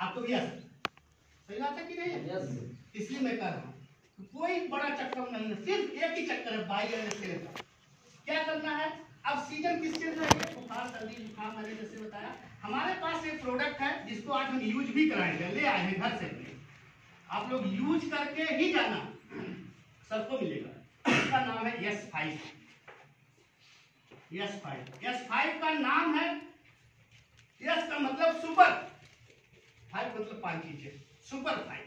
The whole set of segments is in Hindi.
आपको भी आ सकता है। सही बात है कि नहीं है? इसलिए मैं कह रहा हूँ कोई बड़ा चक्कर नहीं है, सिर्फ एक ही चक्कर है बाई का। क्या करना है? अब सीजन किस चीज में है? बुखार, सर्दी, जुकाम, मैंने जैसे बताया। हमारे पास एक प्रोडक्ट है जिसको आज हम यूज भी कराएंगे, ले आए हैं घर से। आप लोग यूज करके ही जाना, सबको मिलेगा। इसका नाम है S5। S5 का नाम है, S का मतलब सुपर, 5 मतलब 5 चीजें, सुपर 5।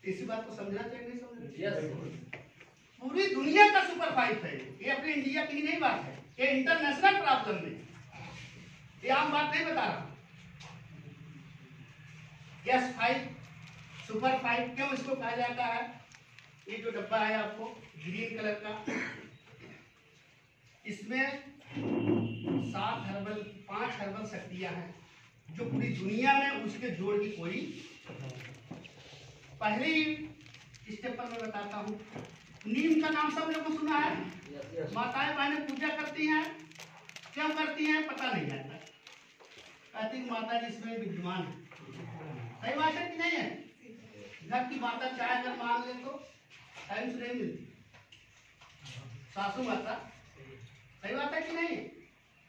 इसी बात को समझना चाहिए, नहीं समझना? पूरी दुनिया का सुपर 5 है ये, अपने इंडिया की नहीं बात है, ये इंटरनेशनल प्रॉब्लम है, ये आम बात नहीं बता रहा। S5 सुपर 5 क्यों इसको कहा जाता है? ये जो डब्बा है आपको ग्रीन कलर का, इसमें 5 हर्बल शक्तियां हैं जो पूरी दुनिया में उसके जोड़ की कोई। पहली स्टेप पर मैं बताता हूँ, नीम का नाम सब लोगों को सुना है। माताएं बहनें पूजा करती हैं, क्यों करती हैं पता नहीं आता, कहती माता जी इसमें विद्यमान है। सही बात है कि नहीं है? घर की माता चाय अगर मांग ले तो टाइम से नहीं मिलती, सासू माता। सही बात है कि नहीं?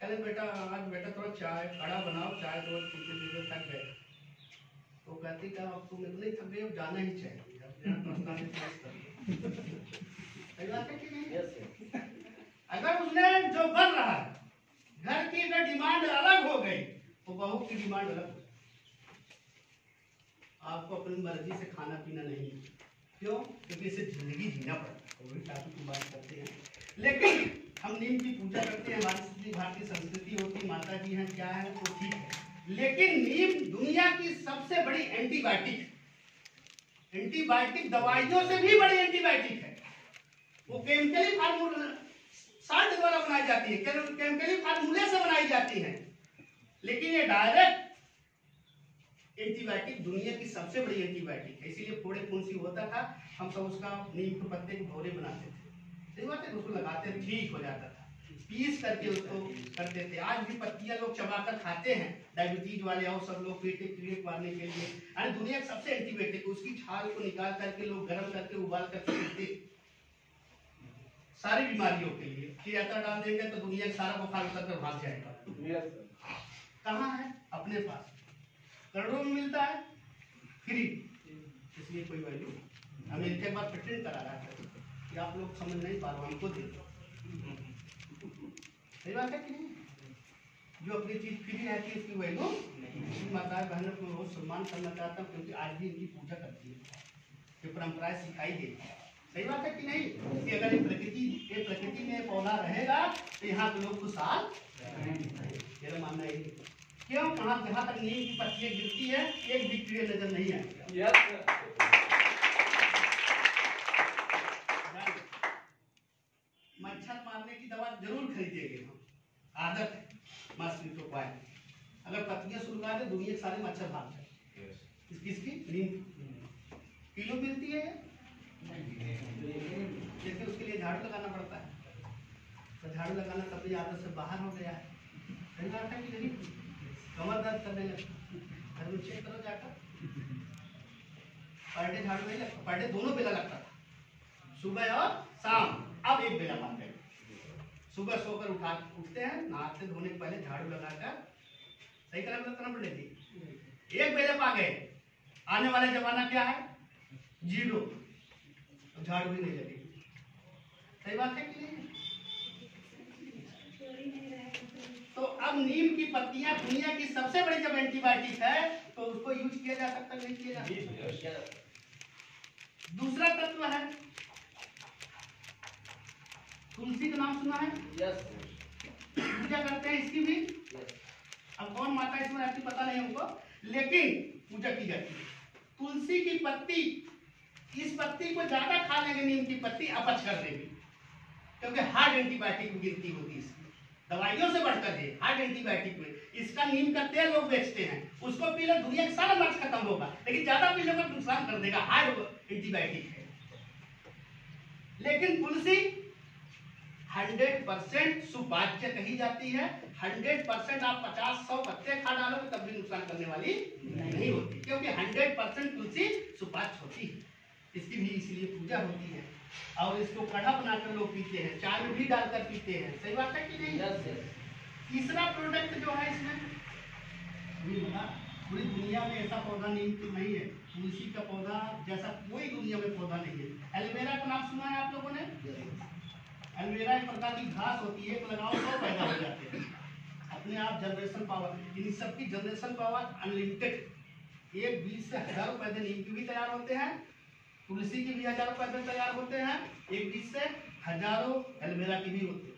कहते बेटा आज बेटा थोड़ा चाय कड़ा बनाओ, चाय तो पीछे थक गए, तो कहती क्या अब तुम इतने थक गए, जाना ही चाहिए। सही बात है कि नहीं? अगर उसने जो बन रहा है, घर की अगर डिमांड अलग हो गई तो बहू की डिमांड अलग। आपको अपनी मर्जी से खाना पीना नहीं, क्यों? क्योंकि इसे जिंदगी जीना पड़ता है, वही टापिक की बात करते हैं। लेकिन हम नीम की पूजा करते हैं, हमारी भारतीय संस्कृति होती है, माता जी हैं क्या है तो ठीक है, लेकिन नीम दुनिया की सबसे बड़ी एंटीबायोटिक, दवाइयों से भी बड़ी एंटीबायोटिक है। वो केमिकली फार्मूला साल्ट द्वारा बनाई जाती है, केमिकली फार्मूले से बनाई जाती है, लेकिन ये डायरेक्ट एंटीबायोटिक दुनिया की सबसे बड़ी एंटीबायोटिक है। इसीलिए फोड़े फुंसी होता था, हम सब उसका नीम के पत्ते के भौरे बनाते थे, सही बात है, उसको लगाते थे, ठीक हो जाता था, पीस करके उसको करते थे। आज भी पत्तियां लोग चबाकर खाते हैं, डायबिटीज वाले और सब लोग पेट के कीड़े मारने के लिए। अरे दुनिया की सबसे एंटीबायोटिक, उसकी छाल को निकाल करके लोग गर्म करके उबाल करके पीते, सारी बीमारियों के लिए। खियाता डाल देंगे तो दुनिया का सारा बुखार उतर कर भाग जाएगा। कहाँ है? अपने पास करोड़ों में मिलता है फ्री, इसलिए कोई वैल्यू। हमें एक बार पेटेंट करा रहा है कि आप लोग समझ नहीं पा रहे, हमको दे दो। सही बात है कि नहीं? जो अपनी चीज फ्री रहती है इसकी वैल्यू नहीं। माता बहनों को बहुत सम्मान करना चाहता हूँ, क्योंकि आज भी इनकी पूजा करती है, जो परंपराएं सिखाई गई। सही बात है कि नहीं? कि अगर ये प्रकृति में पौधा रहेगा तो यहाँ के लोग खुशहाल रहेंगे, मेरा मानना यही है। क्यों? जहाँ तक नीम की पत्तियां गिरती है एक भी कीड़े नजर नहीं आएंगे। मच्छर मारने की दवा जरूर खरीदेंगे हम, आदत है मस्किटो कॉइल। अगर पत्तियां सुलगा दे दुनिया के सारे मच्छर भाग जाए। किसकी? नीम। किलो मिलती है, लेकिन उसके लिए झाड़ू लगाना पड़ता है, तो झाड़ू लगाना कभी आदत से बाहर हो गया है। सही बात है कि नहीं? कमर दर्द करने लगता, घर में चेक करो जाकर, पर डे झाड़ू नहीं लगता, पर डे दोनों बेला लगता था, सुबह और शाम। अब एक बेला बन गए, सुबह सोकर उठते हैं, नहाते धोने के पहले झाड़ू लगाकर सही करना पड़ेगी। एक बेले पा गए, आने वाला जमाना क्या है? 0, झाड़ू भी नहीं लगेगी। सही बात है कि नहीं? तो अब नीम की पत्तियां दुनिया की सबसे बड़ी जब एंटीबायोटिक है तो उसको यूज किया जा सकता, नहीं किया जा सकता। दूसरा तत्व है तुलसी का नाम सुना है? पूजा करते हैं इसकी भी। अब कौन माता इसमें रहती पता नहीं हमको, लेकिन पूजा की जाती है। तुलसी की पत्ती, इस पत्ती को ज्यादा खा लेंगे, नीम की पत्ती अपच कर देगी, क्योंकि हार्ड एंटीबायोटिक में गिनती होती है, दवाइयों से बढ़कर है हार्ड एंटीबायोटिक में। इसका नीम का तेल लोग बेचते हैं, उसको पी लो दुनिया का सारा मर्ज खत्म होगा, लेकिन ज्यादा पी लो तो नुकसान कर देगा, हार्ड एंटीबायोटिक है। लेकिन तुलसी 100% सुपाच्य कही जाती है, 100% आप 50-100 पत्ते खा डालोगे तब भी नुकसान करने वाली नहीं होती, क्योंकि 100% तुलसी सुपाच्य होती है। इसकी भी इसलिए पूजा होती है और इसको काढ़ा बनाकर लोग पीते हैं, चाय में भी डालकर पीते हैं। सही बात है कि नहीं? तीसरा प्रोडक्ट जो है इसमें पूरी दुनिया में ऐसा पौधा नहीं है, तुलसी का पौधा जैसा कोई दुनिया में पौधा नहीं है। एलोवेरा का नाम सुना है आप लोगों ने? एलोवेरा एक प्रकार की घास होती है, एक लगाओ 100 पैदा हो जाते हैं अपने आप। जनरेशन पावर, इन सबकी जनरेशन पावर अनलिमिटेड। एक बीज से हजारों पैदे नीम के भी तैयार होते हैं, तुलसी के भी हजारों पैदे तैयार होते हैं, एक बीज से हजारों एलोवेरा की भी होती है।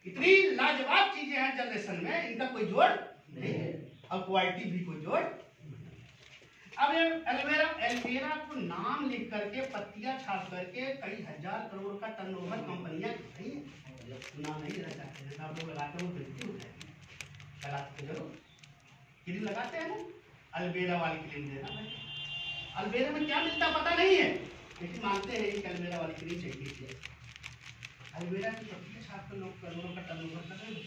इतनी लाजवाब चीजें हैं जनरेशन में, इनका कोई जोड़ नहीं है और क्वालिटी भी कोई जोड़। अब एलोवेरा को नाम लिख करके पत्तियां छाप करके कई हजार करोड़ का टर्नओवर कंपनियां नाम नहीं रह जाते हैं। आप लोग लगाते हो लगाते जरूर, क्रीम लगाते हैं ना, एलोवेरा वाली क्रीम देना भाई। एलोवेरा में क्या मिलता पता नहीं है, लेकिन मानते हैं कि एलोवेरा वाली क्रीम चाहिए। एलोवेरा की पत्तियां छाप कर लोग करोड़ों का टर्नओवर कर रहे हैं।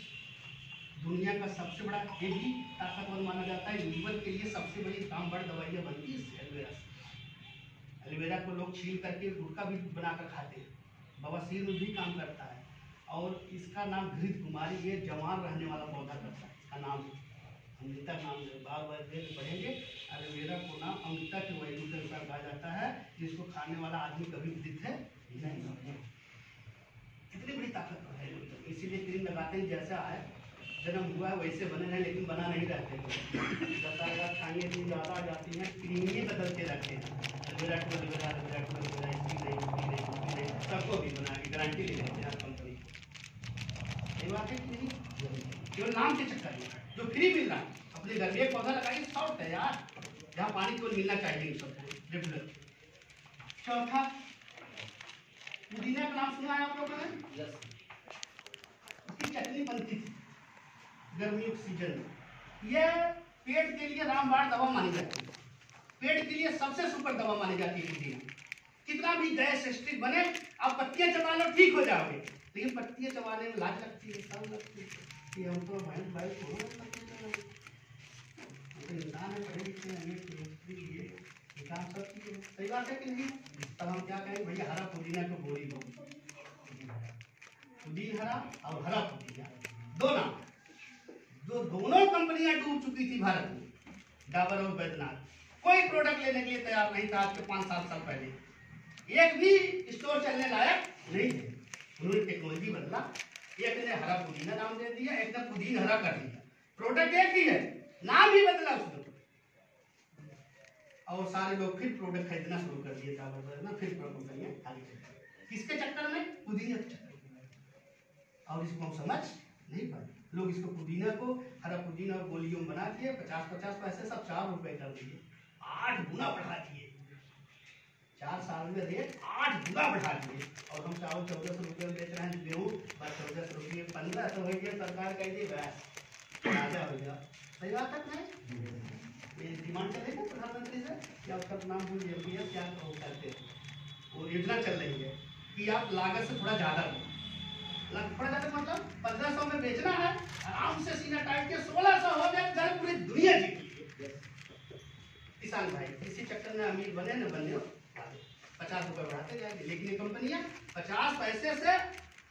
दुनिया का सबसे बड़ा, ये भी ताकतवर माना जाता है, लीवर के लिए सबसे बड़ी कामबड़ दवाइयाँ बनती है एलोवेरा से। एलोवेरा को लोग छील करके गुटखा भी बनाकर खाते हैं, बवासीर में भी काम करता है। और इसका नाम घृत कुमारी, ये जवान रहने वाला पौधा करता है। इसका नाम अमृता नाम बार बार पढ़ेंगे। एलोवेरा को नाम अमृता के वैल्यू के अनुसार कहा जाता है, जिसको खाने वाला आदमी कभी वृद्ध है नहीं। कितनी बड़ी ताकत है, इसीलिए क्रीम लगाते हैं। जैसा है जन्म हुआ है वैसे बने हैं, लेकिन बना नहीं रहते। 10,000 खाने दिन ज़्यादा आ जाती हैं, क्रीम ही बदलते रहते हैं। Aloe vera to aloe vera, aloe vera to aloe vera, इसकी नहीं सबको भी बना के गारंटी ले लेते हैं कंपनी। ये बात है कि नहीं? केवल नाम के चक्कर में जो फ्री मिल रहा है, अपने घर में एक पौधा लगाइए, शॉर्ट है यार, जहाँ पानी को मिलना चाहिए सबको रेगुलर। चौथा, पुदीना का नाम सुना है आप लोगों ने? उसकी चटनी बनती थी गर्मियों के सीजन में। यह पेट के लिए रामबाण दवा मानी जाती है, पेट के लिए सबसे सुपर दवा मानी जाती है पुदीना। कितना भी गैस एसिडिक बने, आप पत्तियां चबा लो ठीक हो जाओगे, लेकिन पत्तियां चबाने में लाज लगती है, सब लगती है कि हम तो भाई को इंसान है, पढ़े लिखे हैं, काम सब चीज़ सही बात है कि नहीं? तब हम क्या कहें भैया, हरा पुदीना को गोली दो, पुदीन हरा और हरा पुदीना दो नाम। जो दोनों कंपनियां डूब चुकी थी भारत में, डाबर और बैद्यनाथ, कोई प्रोडक्ट लेने के लिए तैयार नहीं था आज के 5-7 साल पहले। एक भी स्टोर चलने लायक नहीं थे। उन्होंने टेक्नोलॉजी बदला, एक ने हरा पुदीना नाम दे दिया, एक ने पुदीन हरा कर दिया। प्रोडक्ट एक ही है, नाम ही बदला उसने, और सारे लोग फिर प्रोडक्ट खरीदना शुरू कर दिए डाबर बैद्यनाथ, फिर कंपनियां आगे चल गई। किसके चक्कर में? पुदीने के चक्कर में। और इसको हम समझ नहीं पाए। लोग इसको पुदीना को हरा पुदीना और गोलियों बना दिए, 50-50 पैसे सब 4 रुपए कर दिए, 8 गुना बढ़ा दिए। 4 साल में रेट 8 गुना बढ़ा दिए। और हम चावल 1400 रुपये में बेच रहे हैं, गेहूँ 1400 रुपये, 1500 हो गया, सरकार कह दी बस राजा हो गया। सही बात है नहीं? ये डिमांड चल रही है प्रधानमंत्री से, क्या उसका नाम भूल गया, क्या कहते हैं, वो योजना चल रही है कि आप लागत से थोड़ा ज़्यादा दो। थोड़ा ज़्यादा मतलब 1500 में बेचना है, आराम से सीना टाइट के 1600 हो जाए, चाहे पूरी दुनिया जीती। किसान भाई इसी चक्कर में अमीर बने न बने, 50 रुपये बढ़ाते जाएंगे, लेकिन ये कंपनियां 50 पैसे से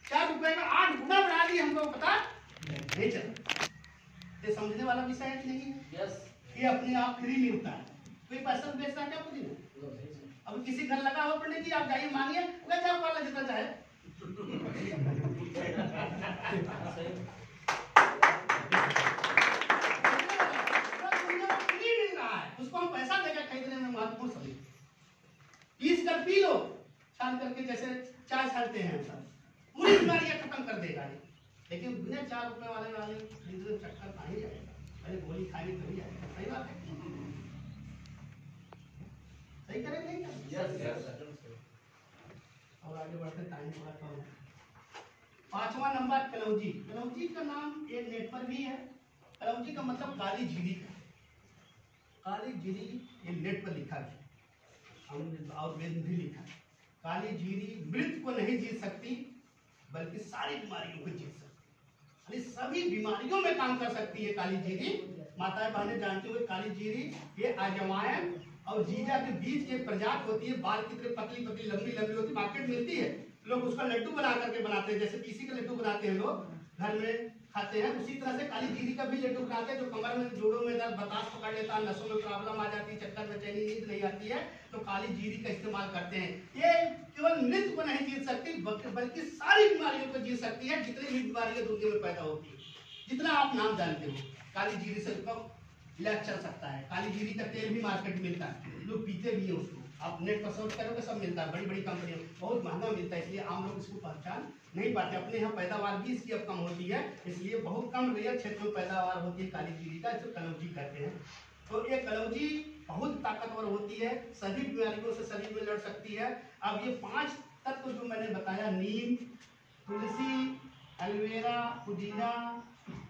4 रुपये में 8 गुना बढ़ा दी, हमको पता नहीं चला। ये समझने वाला विषय है कि नहीं है? ये अपने आप फ्री मिलता है, कोई पैसा बेचता है क्या पुदीना? अब किसी घर लगा हो पंडित जी, आप जाइए मांगिए, वैसे आप वाला जितना चाहे उसको हम पैसा देकर खरीदने में महत्वपूर्ण समझ। पीस कर पी लो, छान करके जैसे चाय छानते हैं, सब पूरी बीमारियां खत्म कर देगा। लेकिन बिना 4 रुपए वाले खरीदने चक्कर कहाँ ही जाएगा, पहले गोली खाएंगे तभी जाएगा। सही बात है, सही करें नहीं? और आगे बढ़ते, टाइम थोड़ा कम है। 5वां नंबर कलौजी। कलौजी का नाम एक नेट पर भी है। कलौजी का मतलब काली झीरी का। काली झीरी ये नेट पर लिखा है और वेद में भी लिखा। काली झीरी मृत्यु को नहीं जीत सकती, बल्कि सारी बीमारियों को जीत सकती। सभी बीमारियों में काम कर सकती है काली जीरी। माताएं बहनें जानते हुए काली जीरी ये अजवाइन और जीरा के बीच की प्रजात होती है, बाल की तरह पतली पतली लंबी लंबी होती है, मार्केट मिलती है। लोग उसका लड्डू बना करके बनाते हैं, जैसे पीसी के लड्डू बनाते हैं लोग घर में खाते हैं, उसी तरह से काली जीरी का भी लड्डू बनाते हैं। जो कमर में जोड़ों में दर्द बतास पकड़ लेता है, नसों में प्रॉब्लम आ जाती है, चक्कर में चैनी नींद नहीं आती है, तो काली जीरी का इस्तेमाल करते हैं। ये केवल मृत्यु को नहीं जीत सकती बल्कि सारी बीमारियों को जीत सकती है, जितनी भी बीमारियां दुनिया में पैदा होती है, जितना आप नाम जानते हो। काली जीरी से इलाज चल सकता है। काली जीरी का तेल भी मार्केट में मिलता है, लोग पीते भी हैं उसको, आप नेट पर सर्च करोगे सब मिलता है, बड़ी बड़ी कंपनियों बहुत महंगा मिलता है, इसलिए आम लोग इसको पहचान नहीं पाते। अपने यहाँ पैदावार भी इसकी अब कम होती है, इसलिए बहुत कम रेयर क्षेत्र में पैदावार होती है काली जीरी का, इसको कलौजी कहते हैं। तो ये कलौजी बहुत ताकतवर होती है, सभी बीमारियों से शरीर में लड़ सकती है। अब ये 5 तत्व जो मैंने बताया, नीम, तुलसी, एलोवेरा, पुदीना,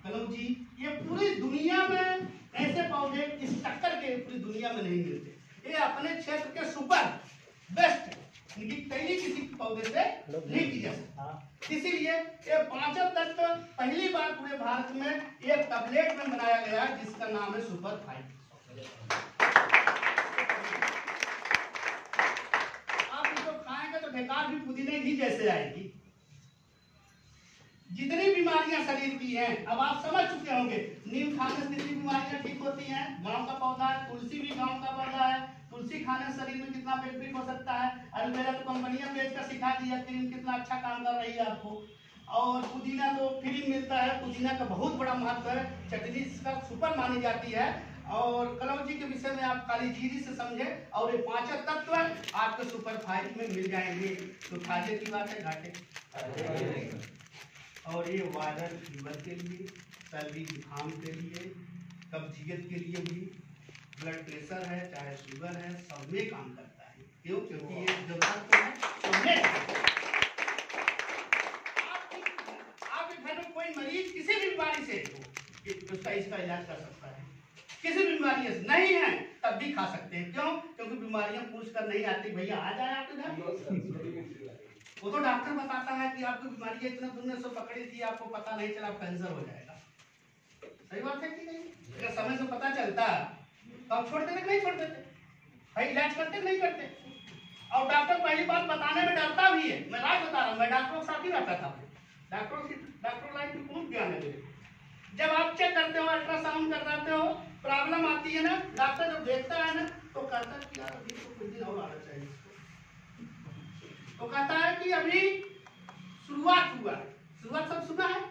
कलौजी, ये पूरी दुनिया में ऐसे पौधे इस टक्कर के पूरी दुनिया में नहीं मिलते। ये अपने क्षेत्र के सुपर बेस्ट, इनकी कहीं किसी पौधे से नहीं की जा सकती। इसीलिए ये 5 तत्व पहली बार पूरे भारत में एक टैबलेट में बनाया गया, जिसका नाम है सुपर फाइट। आप इसको खाएंगे तो ढेकार भी पुदीने की जैसे आएगी। जितनी बीमारियां शरीर की हैं, अब आप समझ चुके होंगे, नीम खाने से कितनी बीमारियां ठीक होती हैं, गांव का पौधा है। तुलसी भी गांव का पौधा है, तुलसी खाने से शरीर में कितना बेनिफिट हो सकता है। एलोवेरा तो कंपनियां बेच कर सिखा दी है, क्रीम कितना अच्छा काम कर रही है आपको। और पुदीना तो फ्री मिलता है, पुदीना का बहुत बड़ा महत्व है, चटनी इसका सुपर मानी जाती है। और कलौजी के विषय में आप काली जीरी से समझे, और ये 5 तत्व आपके सुपर फाइट में मिल जाएंगे। तो फायदे की बात है, घाटे। और ये वायरल फीवर के लिए, सर्दी जुकाम के लिए, कब्जियत के लिए भी, ब्लड प्रेशर है चाहे शुगर है, सब में काम करता है। क्यों? क्योंकि ये जो तत्व है सबमें। आपके घर में कोई मरीज किसी भी बीमारी से उसका इसका इलाज कर सकता है, किसी भी बीमारी से नहीं है तब भी खा सकते हैं। क्यों? क्योंकि बीमारियां पूछ कर नहीं आती, भैया आ जाए आपके घर, वो तो डॉक्टर बताता है कि आपकी बीमारी इतना दुनिया से पकड़ी थी, आपको पता नहीं चला, कैंसर हो जाएगा। सही बात है कि नहीं? अगर समय से पता चलता तो आप छोड़ देते नहीं छोड़ देते भाई, इलाज करते नहीं करते। और डॉक्टर पहली बात बताने में डरता भी है। मैं राज बता रहा हूँ, मैं डॉक्टरों के साथ ही रहता था, डॉक्टर लाइन की बहुत ज्ञान है मेरे। जब आप चेक करते हो, अल्ट्रासाउंड करवाते हो, प्रॉब्लम आती है ना, डॉक्टर जब देखता है ना तो कहता है कि यार अभी तो कुछ दिन और आना चाहिए, तो कहता है कि अभी शुरुआत हुआ। शुरुआत सब सुना है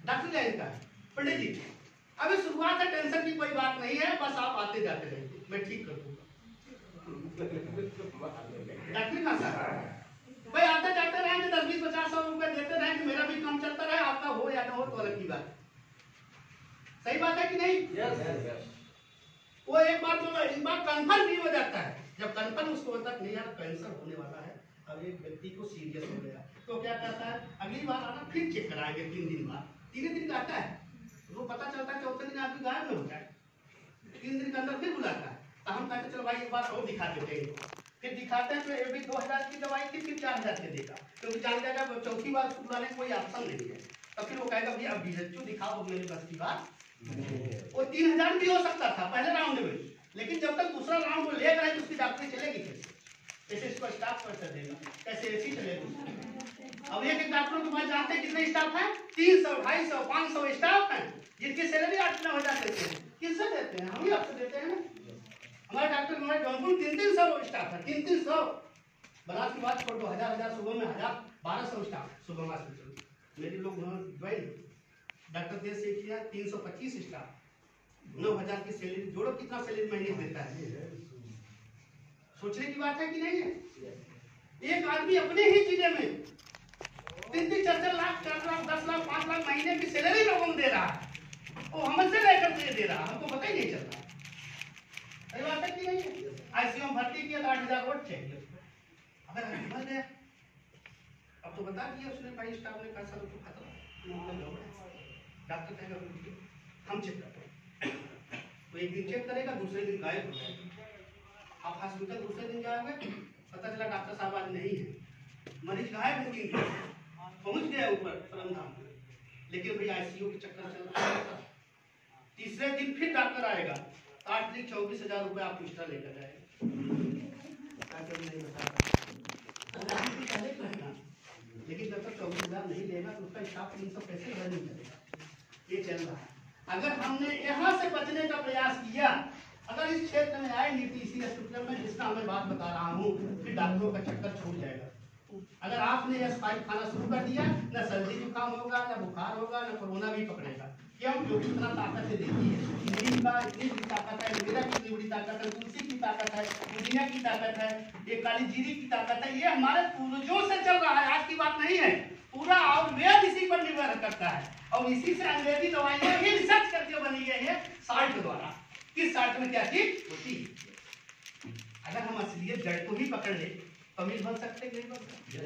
डॉक्टर लाइन का, पंडित जी अभी शुरुआत है, टेंशन की कोई बात नहीं है, बस आप आते जाते रहेंगे, मैं ठीक कर दूंगा। डॉक्टर का सर भाई आते जाते रहेंगे, 10-20-50-100 रुपए देते रहेंगे, मेरा भी काम चलता रहे, आपका हो या ना हो तो अलग की बात। सही बात है कि नहीं? yes. वो एक बार कंफर्म नहीं हो जाता है, जब कंफर्म उसको होता है नहीं यार कैंसर होने वाला है, अब एक व्यक्ति को सीरियस हो गया, तो क्या कहता है अगली बार आना, फिर चेक कराएंगे 3 दिन बाद। 3 दिन का आता है, वो पता चलता है 4थे दिन आपकी गायब में हो जाए, 3 दिन के अंदर फिर बुलाता है, तो हम कहते चलो भाई एक बार और दिखा देते हैं। फिर दिखाते हैं तो ये भी 2000 की दवाई थी, फिर 4000 के देगा, क्योंकि जान जाएगा चौथी बार उसको बुलाने का कोई ऑप्शन नहीं है। तो फिर वो कहेगा भैया अब बीजेपी दिखाओ, मेरी बस की बात। वो 3000 भी हो सकता था पहले राउंड में, लेकिन जब तक दूसरा राउंड वो लेकर आए तो उसकी डॉक्टरी चलेगी कैसे इसको स्टाफ कैसे देगा, कैसे ऐसी चलेगी। अब एक डॉक्टरों के पास जानते हैं कितने स्टाफ हैं, 300, 250, 500 स्टाफ हैं, जिनकी सैलरी 8-9 हजार देते हैं। किससे देते हैं? हम ही आपसे देते हैं ना। हमारे डॉक्टर हमारे जौनपुर 300 स्टाफ है, 300। बनारस की बात छोड़ दो, 1000 सुबह में 1200 स्टाफ सुबह हॉस्पिटल मेरे लोग ज्वाइन। डॉक्टर देश से किया 325 स्टाफ, 9000 की सैलरी, जोड़ो कितना सैलरी महीने देता है। सोचने की बात है कि नहीं है? एक आदमी अपने ही जिले में 3-4 लाख, 4 लाख, 10 लाख, 5 लाख महीने की सैलरी लोगों को दे रहा है, वो हमसे लेकर दे रहा, हमको पता ही नहीं चल रहा। सही बात है कि नहीं है? आईसीयू में भर्ती किया तो 8000 वोट चाहिए, अगर मर गया अब तो बता दिया उसने, भाई स्टाफ ने कहा सर तो खत्म, डॉक्टर कहेगा हम चेक करते हैं, तो एक दिन चेक करेगा, दूसरे दिन गायब हो जाएगा। आप हॉस्पिटल दूसरे दिन जाओगे, पता चला डॉक्टर साहब आज नहीं है, मरीज गायब है, 3 दिन पहुंच गया ऊपर परमधाम, लेकिन भाई आईसीयू के चक्कर चल रहा है। तीसरे दिन फिर डॉक्टर आएगा, 8 तारीख 24,000 रुपये आप एक्स्ट्रा लेकर जाएगा। नहीं बता लेकिन जब तक 24,000 नहीं लेगा तो उसका स्टाफ 300 पैसे भर नहीं करेगा। ये चल रहा है। अगर हमने यहाँ से बचने का प्रयास किया, अगर इस क्षेत्र में आए नीति इसी हॉस्पिटल में जिसका मैं बात बता रहा हूँ, फिर डॉक्टरों का चक्कर छूट जाएगा। अगर आपने यह स्पाइक खाना शुरू कर दिया, न सर्दी जुकाम होगा, न बुखार होगा, न कोरोना भी पकड़ेगा। क्यों? क्योंकि इतना ताकत है। देखिए नीम का इतनी बड़ी ताकत है, एलोवेरा की इतनी बड़ी ताकत है, तुलसी की ताकत है, पुदीना की ताकत है, ये काली जीरी की ताकत है। ये हमारे पूर्वजों से चल रहा है, आज की बात नहीं है। पूरा आयुर्वेद इसी पर निर्भर करता है और इसी से अंग्रेजी दवाइयाँ भी रिसर्च करके बनी गई है साल्ट द्वारा। किस साल्ट में क्या चीज होती है? अगर हम असलियत जड़ को ही पकड़ ले तो अमीर बन सकते नहीं बन सकते।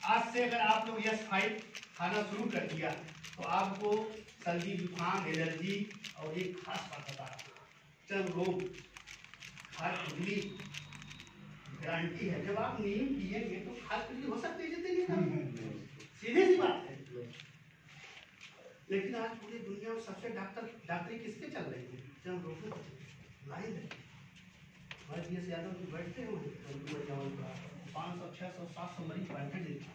आज से अगर आप लोग यह स्पाइक खाना शुरू कर दिया तो आपको सर्दी जुकाम एलर्जी और एक खास बात बता रहा हूँ, चर्म रोग खास खुजली गारंटी है। जब आप नीम पिएंगे तो खास खुजली हो सकती है जितनी नहीं, सीधी सी बात है। लेकिन आज पूरी दुनिया में सबसे डॉक्टरी किसके चल रही है? चर्म रोगों लाइन है। हमारे बीएस यादव जी बैठते हैं 500 600 700 मरीज बैठे देते।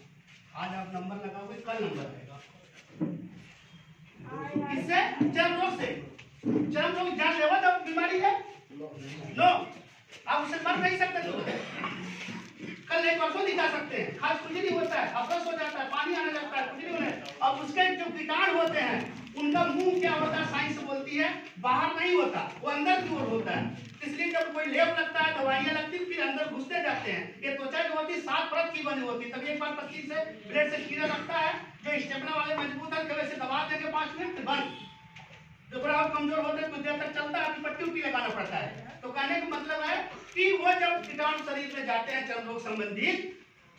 आज आप नंबर लगाओगे, कल नंबर आएगा। किससे? चर्म रोग से। चर्म रोग जानलेवा जो बीमारी है, नो आप उससे मर नहीं सकते। कल नहीं परसों दिखा सकते हैं। खास कुछ नहीं होता है, अपरस हो जाता है, पानी आने लगता है, कुछ नहीं होने। अब उसके जो कीटाणु होते हैं उनका मुंह क्या होता है, साइंस बोलती है बाहर नहीं होता, वो अंदर की ओर होता है। इसलिए जब कोई लेप लगता है, दवाइयां लगती, फिर अंदर घुसते जाते हैं। ये त्वचा जो होती है 7 परत की बनी होती है। तब एक बार 25 से ब्लेड से कीड़ा लगता है, जो स्टेपलर वाले मजबूत है, वैसे दबा देंगे 5 मिनट बंद। जो थोड़ा और कमजोर होते हैं कुछ देर तक चलता है, पट्टी उट्टी लगाना पड़ता है। तो कहने का मतलब है कि वो जब कीटाणु शरीर में जाते हैं चर्म रोग संबंधित,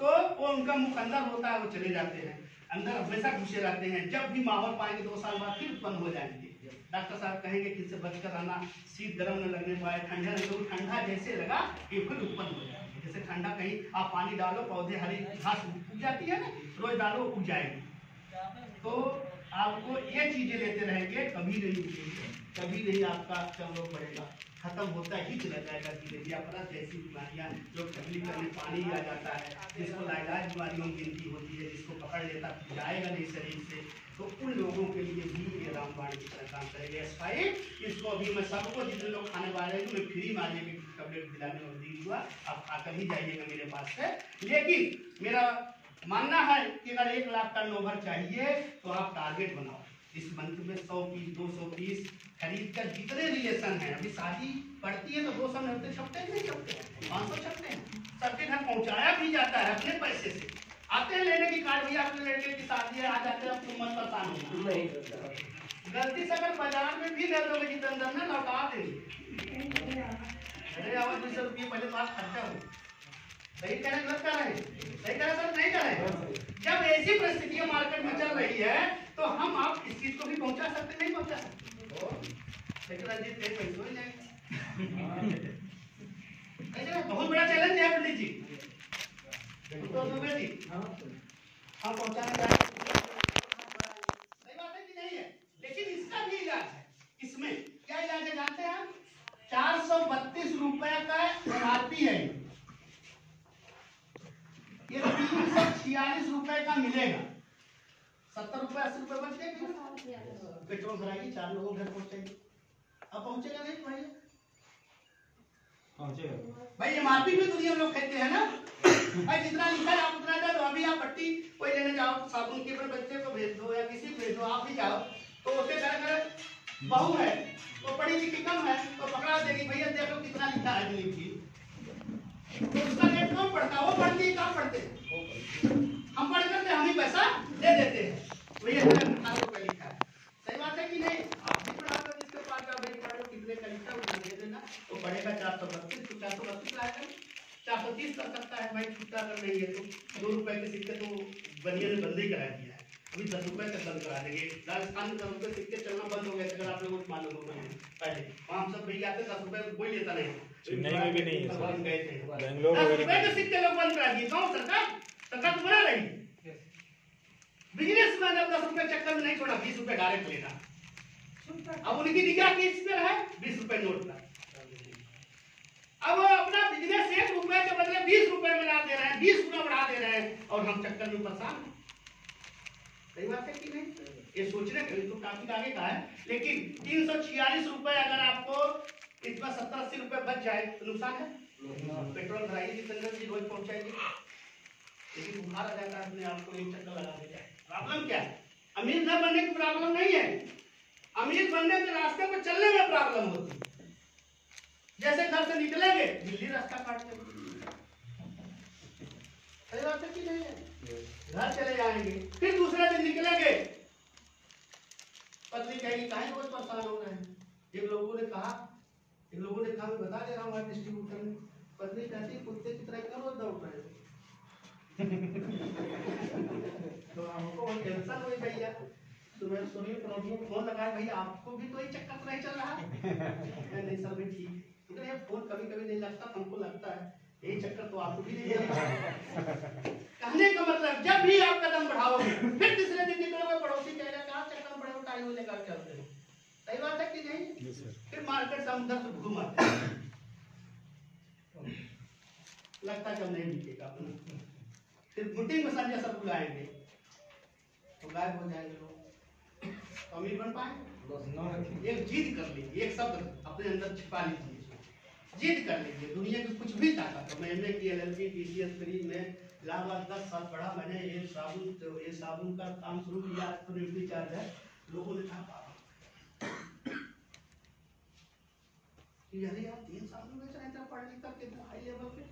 तो वो उनका मुख अंदर होता है, वो चले जाते हैं अंदर, हमेशा घुसे रहते हैं। जब भी माहौल पाएंगे 2 साल बाद फिर उत्पन्न हो जाएंगे। डॉक्टर साहब कहेंगे कि इससे बचकर रहना, शीत गर्म न लगने पाए, ठंडा न तो ठंडा जैसे लगा ये फिर उत्पन्न हो जाएगी। जैसे ठंडा कहीं आप पानी डालो, पौधे हरी घास उग जाती है ना, रोज डालो उग जाएगी। तो आपको ये चीजें लेते रहेंगे, कभी नहीं उगेंगे, कभी नहीं आपका चर्म रोग बढ़ेगा। खत्म होता ही चला जाएगा धीरे धीरे। अपना जैसी बीमारियां जो तकलीफ करने, पानी आ जाता है, जिसको लाइलाज बीमारियों की गिनती होती है, जिसको पकड़ लेता जाएगा नहीं शरीर से, तो उन लोगों के लिए भी ये रामबाण की तरह काम करेगा स्पाइक। इसको अभी मैं सबको जितने लोग खाने वाले हैं मैं फ्री मारने की टैबलेट दिलाने और दी हुआ, आप खाकर ही जाइएगा मेरे पास से। लेकिन मेरा मानना है कि अगर 1 लाख टर्नओवर चाहिए तो आप टारगेट बनाओ। इस मंथ में 100 पीस 200 पीस खरीद कर, जितने रिलेशन है, अभी शादी पड़ती है तो 200 में छपते नहीं छपते, 500 छपते हैं, सबके घर पहुंचाया भी जाता है अपने पैसे से। आते हैं लेने की कार्ड, भैया आपके लड़के की शादी है, आ जाते हैं, तुम मत परेशान हो। गलती से अगर बाजार में भी दे दोगे जितेंद्र ना, लौटा देंगे। अरे आवाज 200 रुपये पहले बात खर्चा हो। सही कह रहे गलत कर रहे हैं? सही कह रहे सर, नहीं कर रहे? जब ऐसी परिस्थितियां मार्केट में चल रही है तो हम आप इस चीज को भी पहुंचा सकते नहीं पहुंचा सकते? पैसे हो जाएंगे। बहुत बड़ा चैलेंज है पंडित जी, तो दुबे जी हम पहुंचाने जा रहे हैं। सही बात है कि नहीं है? लेकिन इसका भी इलाज है। इसमें क्या इलाज है जानते हैं? 432 रुपए का MRP है। ये 346 रुपए का मिलेगा। 70 रुपए 80 रुपए बच गए। पेट्रोल भराइए, 4 लोगों घर पहुंचाइए। अब पहुंचेगा नहीं भाई? पहुंचेगा भाई। MRP भी दुनिया में लोग कहते हैं ना भाई, जितना लिखा है आप उतना दे दो। अभी आप पट्टी कोई लेने जाओ, साबुन के पर बच्चे को भेज दो या किसी को भेज दो, आप भी जाओ तो उसके घर बहू है तो पढ़ी लिखी कम है तो पकड़ा देगी, भैया देखो कितना लिखा है नीम की, तो उसका रेट कम पड़ता है। वो पढ़ती है, कम पढ़ते हैं, हम पढ़ करते हम ही पैसा दे देते हैं, भैया 18 रुपये लिखा है। सही बात है कि नहीं? आप भी पढ़ा दो, जिसके पास का भाई पढ़ो कितने का लिखा है दे देना, तो पढ़ेगा 432, तो 432 लाएगा, 430 कर सकता है भाई। छुट्टा कर लेंगे तो 2 रुपए के सिक्के तो बनिया ने बंद ही करा दिया है, अभी 10 रुपए तक बंद करा देंगे। राजस्थान में 10 रुपए सिक्के चलना बंद हो गए, अगर आप लोगों को मालूम हो पहले वहाँ हम सब भैया आते 10 रुपए कोई लेता नहीं, चेन्नई में भी नहीं है, गए थे बेंगलोर 10 रुपए के सिक्के लोग बंद करा दिए। कौन सरकार? सरकार तो बना रही बिजनेस मैंने 10 रुपए चक्कर में नहीं छोड़ा, 20 रुपए डायरेक्ट लेना। अब उनकी निगाह किस पर है? 20 रुपए नोट पर। अब वो अपना बिजनेस 1 रुपए के बदले 20 रुपए में ला दे रहे हैं, 20 गुना बढ़ा दे रहे हैं, और हम चक्कर में परेशान हैं। सही बात है कि नहीं? ये सोचने के लिए तो काफी आगे का है, लेकिन 346 रुपए अगर आपको इसमें 70-80 रुपए बच जाए तो नुकसान है। पेट्रोल भराइए जितेंद्र जी, रोज पहुंचाएंगे, लेकिन बुखार आ जाता है अपने आपको, एक चक्कर लगा देता है। प्रॉब्लम क्या है? अमीर न बनने की प्रॉब्लम नहीं है, अमीर बनने के रास्ते पर चलने में प्रॉब्लम होती है। जैसे घर से निकलेंगे दिल्ली रास्ता काटते हैं, सही बात है कि नहीं है? घर चले जाएंगे, फिर दूसरे दिन निकलेंगे, पत्नी कहेगी काहे रोज परेशान हो रहे हैं। एक लोगों ने कहा मैं बता दे रहा हूँ डिस्ट्रीब्यूटर में, पत्नी कहती है कुत्ते की तरह क्यों रोज दौड़ रहे हैं। तो हमको टेंशन हुई भैया, तो मैं सुनिए प्रभु को फोन लगाया, भैया आपको भी कोई चक्कर तो नहीं चल रहा? नहीं सर मैं ठीक, तो ये फोन कभी कभी नहीं लगता, हमको लगता है यही चक्कर तो आपको भी नहीं चल रहा। कहने का मतलब जब भी आप कदम बढ़ाओगे, फिर तीसरे दिन निकलोगे, पड़ोसी कहेगा क्या चक्कर में पड़े हो, टाइम लेकर चलते हो। सही बात है कि नहीं? फिर मार्केट से हम 10 घूम आते हैं, लगता है नहीं बिकेगा अपना। फिर मीटिंग में संजय सब बुलाएंगे तो गायब हो जाएंगे लोग, अमीर बन पाएंगे? एक जिद कर लीजिए, एक शब्द अपने अंदर छिपा लीजिए, जिद कर लीजिए। दुनिया की कुछ भी ताकत हो, मैं MA की LLB TCS फ्री में इलाहाबाद 10 साल पढ़ा, मैंने ये साबुन का काम शुरू किया, ड्यूटी चार्ज है। लोगों ने कहा यार 3 साल में बेच रहे थे पढ़ लिख करके हाई लेवल पे,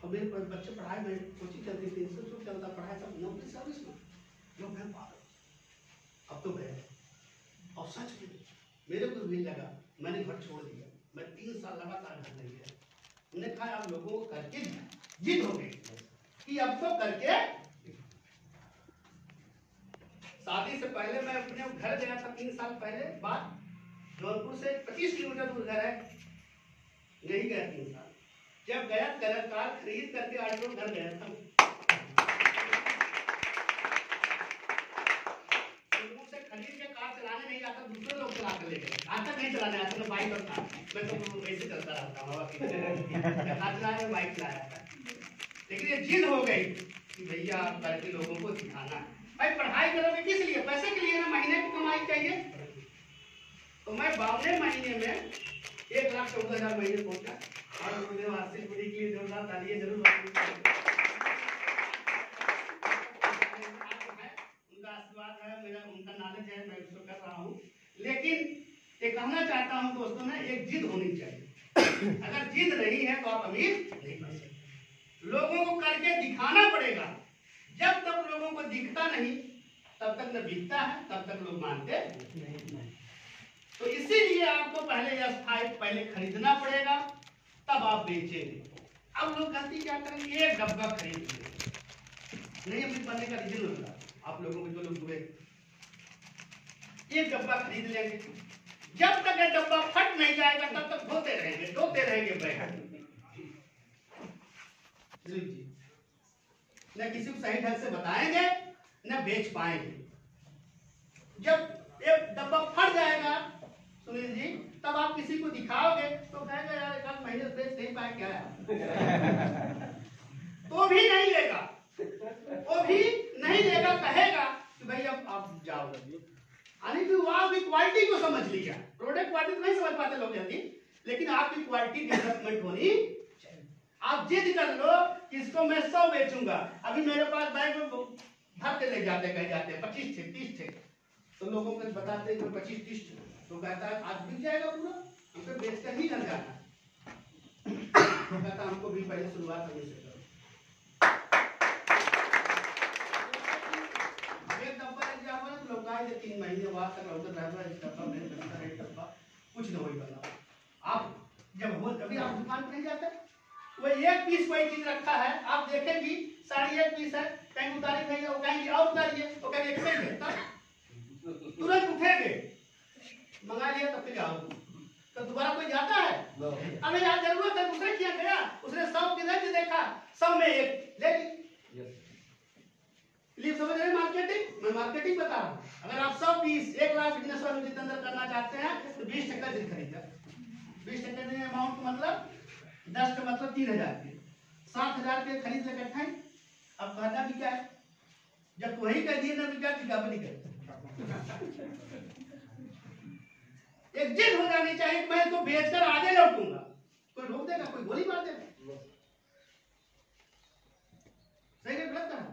और मेरे बच्चे पढ़ाए, मैं कोचिंग चलती थी, इंस्टीट्यूट चलता, पढ़ाया सब नौकरी सर्विस में, लोग मैं पागल। अब तो गए, और सच में मेरे को भी लगा, मैंने घर छोड़ दिया, मैं 3 साल लगातार घर नहीं गया। हमने कहा आप लोगों को करके जिद हो गई कि अब तो करके। शादी से पहले मैं अपने घर गया था 3 साल पहले, बात जौनपुर से 25 किलोमीटर दूर घर है, नहीं गया 3 साल। जब गया कार खरीद करके आज लोग घर गया था, से खरीद के कार चलाने नहीं आता, दूसरे लोग चला कर ले गए। आज तक नहीं चलाने आता, मैं बाइक पर था, मैं तो वैसे चलता रहता हूँ, कार चलाने में बाइक चलाया था। लेकिन ये जिद हो गई कि भैया आप करके लोगों को सिखाना है। भाई पढ़ाई करोगे किस लिए? पैसे के लिए ना, महीने की कमाई चाहिए। तो मैं 52 महीने में 1,14,000 महीने पहुंचा, और मुझे वार्षिक पूरी के लिए जोरदार तालियां जरूर। उनका आशीर्वाद है, मेरा उनका नॉलेज है, मैं उसको कर रहा हूँ। लेकिन ये कहना चाहता हूँ दोस्तों ना, एक जिद होनी चाहिए। अगर जिद नहीं है तो आप अमीर नहीं बन सकते। लोगों को करके दिखाना पड़ेगा। जब तक लोगों को दिखता नहीं तब तक न दिखता है, तब तक लोग मानते नहीं। तो इसीलिए आपको पहले खरीदना पड़ेगा, तब आप बेचेंगे। अब लोग गलती क्या करेंगे? एक डब्बा खरीद लेंगे, नहीं अमीर बनने का रीजन होता आप लोगों के जो लोग हुए, एक डब्बा खरीद लेंगे। जब तक ये डब्बा फट नहीं जाएगा तब तक धोते रहेंगे बैठ। न किसी को सही ढंग से बताएंगे न बेच पाएंगे। जब एक डब्बा फट जाएगा सुनील जी, तब आप किसी को दिखाओगे तो कहेगा यार 1 महीने से बेच नहीं पाए क्या है। तो भी नहीं लेगा, कहेगा कि भाई अब आप जाओ। यानी कि आपकी क्वालिटी को समझ लिया। प्रोडक्ट क्वालिटी तो नहीं समझ पाते लोग जल्दी, लेकिन आपकी क्वालिटी डेवलपमेंट होनी चाहिए। आप जिद कर लो कि इसको मैं 100 बेचूंगा। अभी मेरे पास बैग में भर के ले जाते, कह जाते 25 थे 30 थे, तो लोगों को बताते 25-30 तो कहता है आज बिक जाएगा पूरा, हमको बेचकर ही घर जाना। तो कहता हमको भी पहले शुरुआत वहीं से करो। एक डब्बा लग जाएगा तो लोग आए 3 महीने बाद तक उधर रहता है, इस डब्बा में बनता है, डब्बा कुछ न वही बना। आप जब हो कभी आप दुकान पर नहीं जाते, वो एक पीस कोई चीज रखा है, आप देखेंगी साड़ी 1 पीस है, कहीं उतारी नहीं, वो कहेंगे और उतारिए, वो कहेंगे एक सही है, तुरंत उठेंगे, मंगा लिया तब फिर आओ, तो दोबारा कोई जाता है? अरे यार जरूरत है, दूसरे क्या गया, उसने 100 किधर से देखा, 100 में 1 ले ली। लीव समझ रहे हैं मार्केटिंग? मैं मार्केटिंग बता रहा हूँ। अगर आप 100 पीस 1 लाख बिजनेस वालों के अंदर करना चाहते हैं तो 20% दिन खरीदा। 20% दिन अमाउंट मतलब 10 का मतलब 3000 के 7000 के खरीद ले इकट्ठा। अब कहना भी क्या है, जब वही कह दिए ना क्या विज्ञापन कर एक जिद हो जानी चाहिए, मैं तो बेचकर आगे लौटूंगा। कोई रोक देगा? कोई गोली मार देगा? सही है गलत कहा?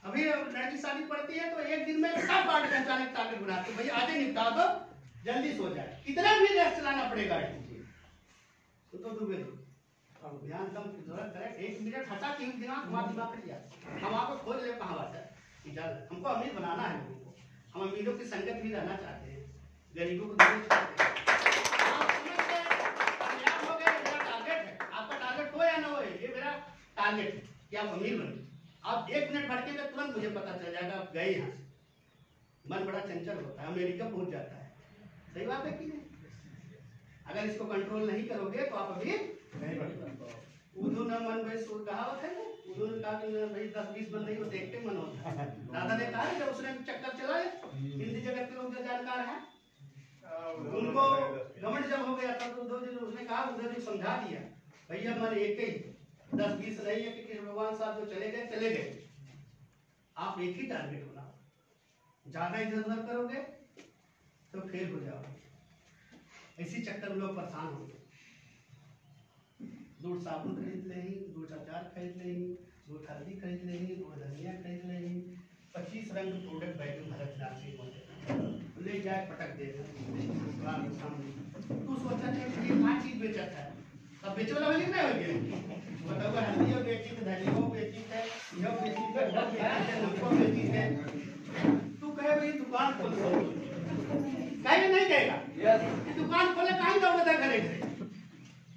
अभी लड़की शादी पड़ती है तो एक दिन में सब पार्ट पहचाने टारगेट बनाते भाई आगे निपटा दो जल्दी सो जाए, कितना भी रेस्ट चलाना पड़ेगा। तो दुबे ध्यान कम जरूरत है, 1 मिनट हटा के दिमाग दिमाग कर दिया हम आपको खोज ले कहाँ बात है। हमको अमीर बनाना है लोगों को, हम अमीरों की संगत भी रहना चाहते हैं, गरीबों को दूर चाहते हैं। आप समझते हैं कामयाब हो गए, मेरा टारगेट है। आपका टारगेट हो या ना हो, ये मेरा टारगेट है कि आप अमीर बने। आप 1 मिनट भटकेंगे तुरंत मुझे पता चल जाएगा आप गए यहाँ से। मन बड़ा चंचल होता है, अमेरिका पहुंच जाता है। सही बात है कि नहीं? अगर इसको कंट्रोल नहीं करोगे तो आप अभी नहीं बढ़ पाओगे। उधो न मन भाई सुर कहावत है ना, उधो ने कहा कि भाई 10-20 बन नहीं वो देखते मन होता है। दादा ने कहा जब उसने चक्कर चलाए, हिंदी जगत के लोग जो जानकार हैं उनको घमंड जब हो गया तब तो उधो जी उसने कहा, उधो जी समझा दिया भैया मन एक ही 10-20 नहीं है कि भगवान साहब जो चले गए। आप एक ही टारगेट बनाओ, ज्यादा इधर उधर करोगे तो फेल हो जाओगे। इसी चक्कर में लोग परेशान होंगे। दूध साबुन खरीद लेंगे, दूध अचार खरीद लेंगे, दूध हल्दी खरीद लेंगे, दूध धनिया खरीद लेंगे, 25 रंग प्रोडक्ट बैठे भरत नाम ले जाए पटक देगा तू सोचा है कि क्या चीज बेचा था, अब बेचे वाला वाली नहीं हो गया बताओ। हल्दी हो बेची, धनिया बेची है, यह बेची है, वो बेची है, उसको बेची है। तू कहे भाई दुकान खोल दो, कहेगा नहीं कहेगा? दुकान खोले कहीं दौड़ बता करेगा।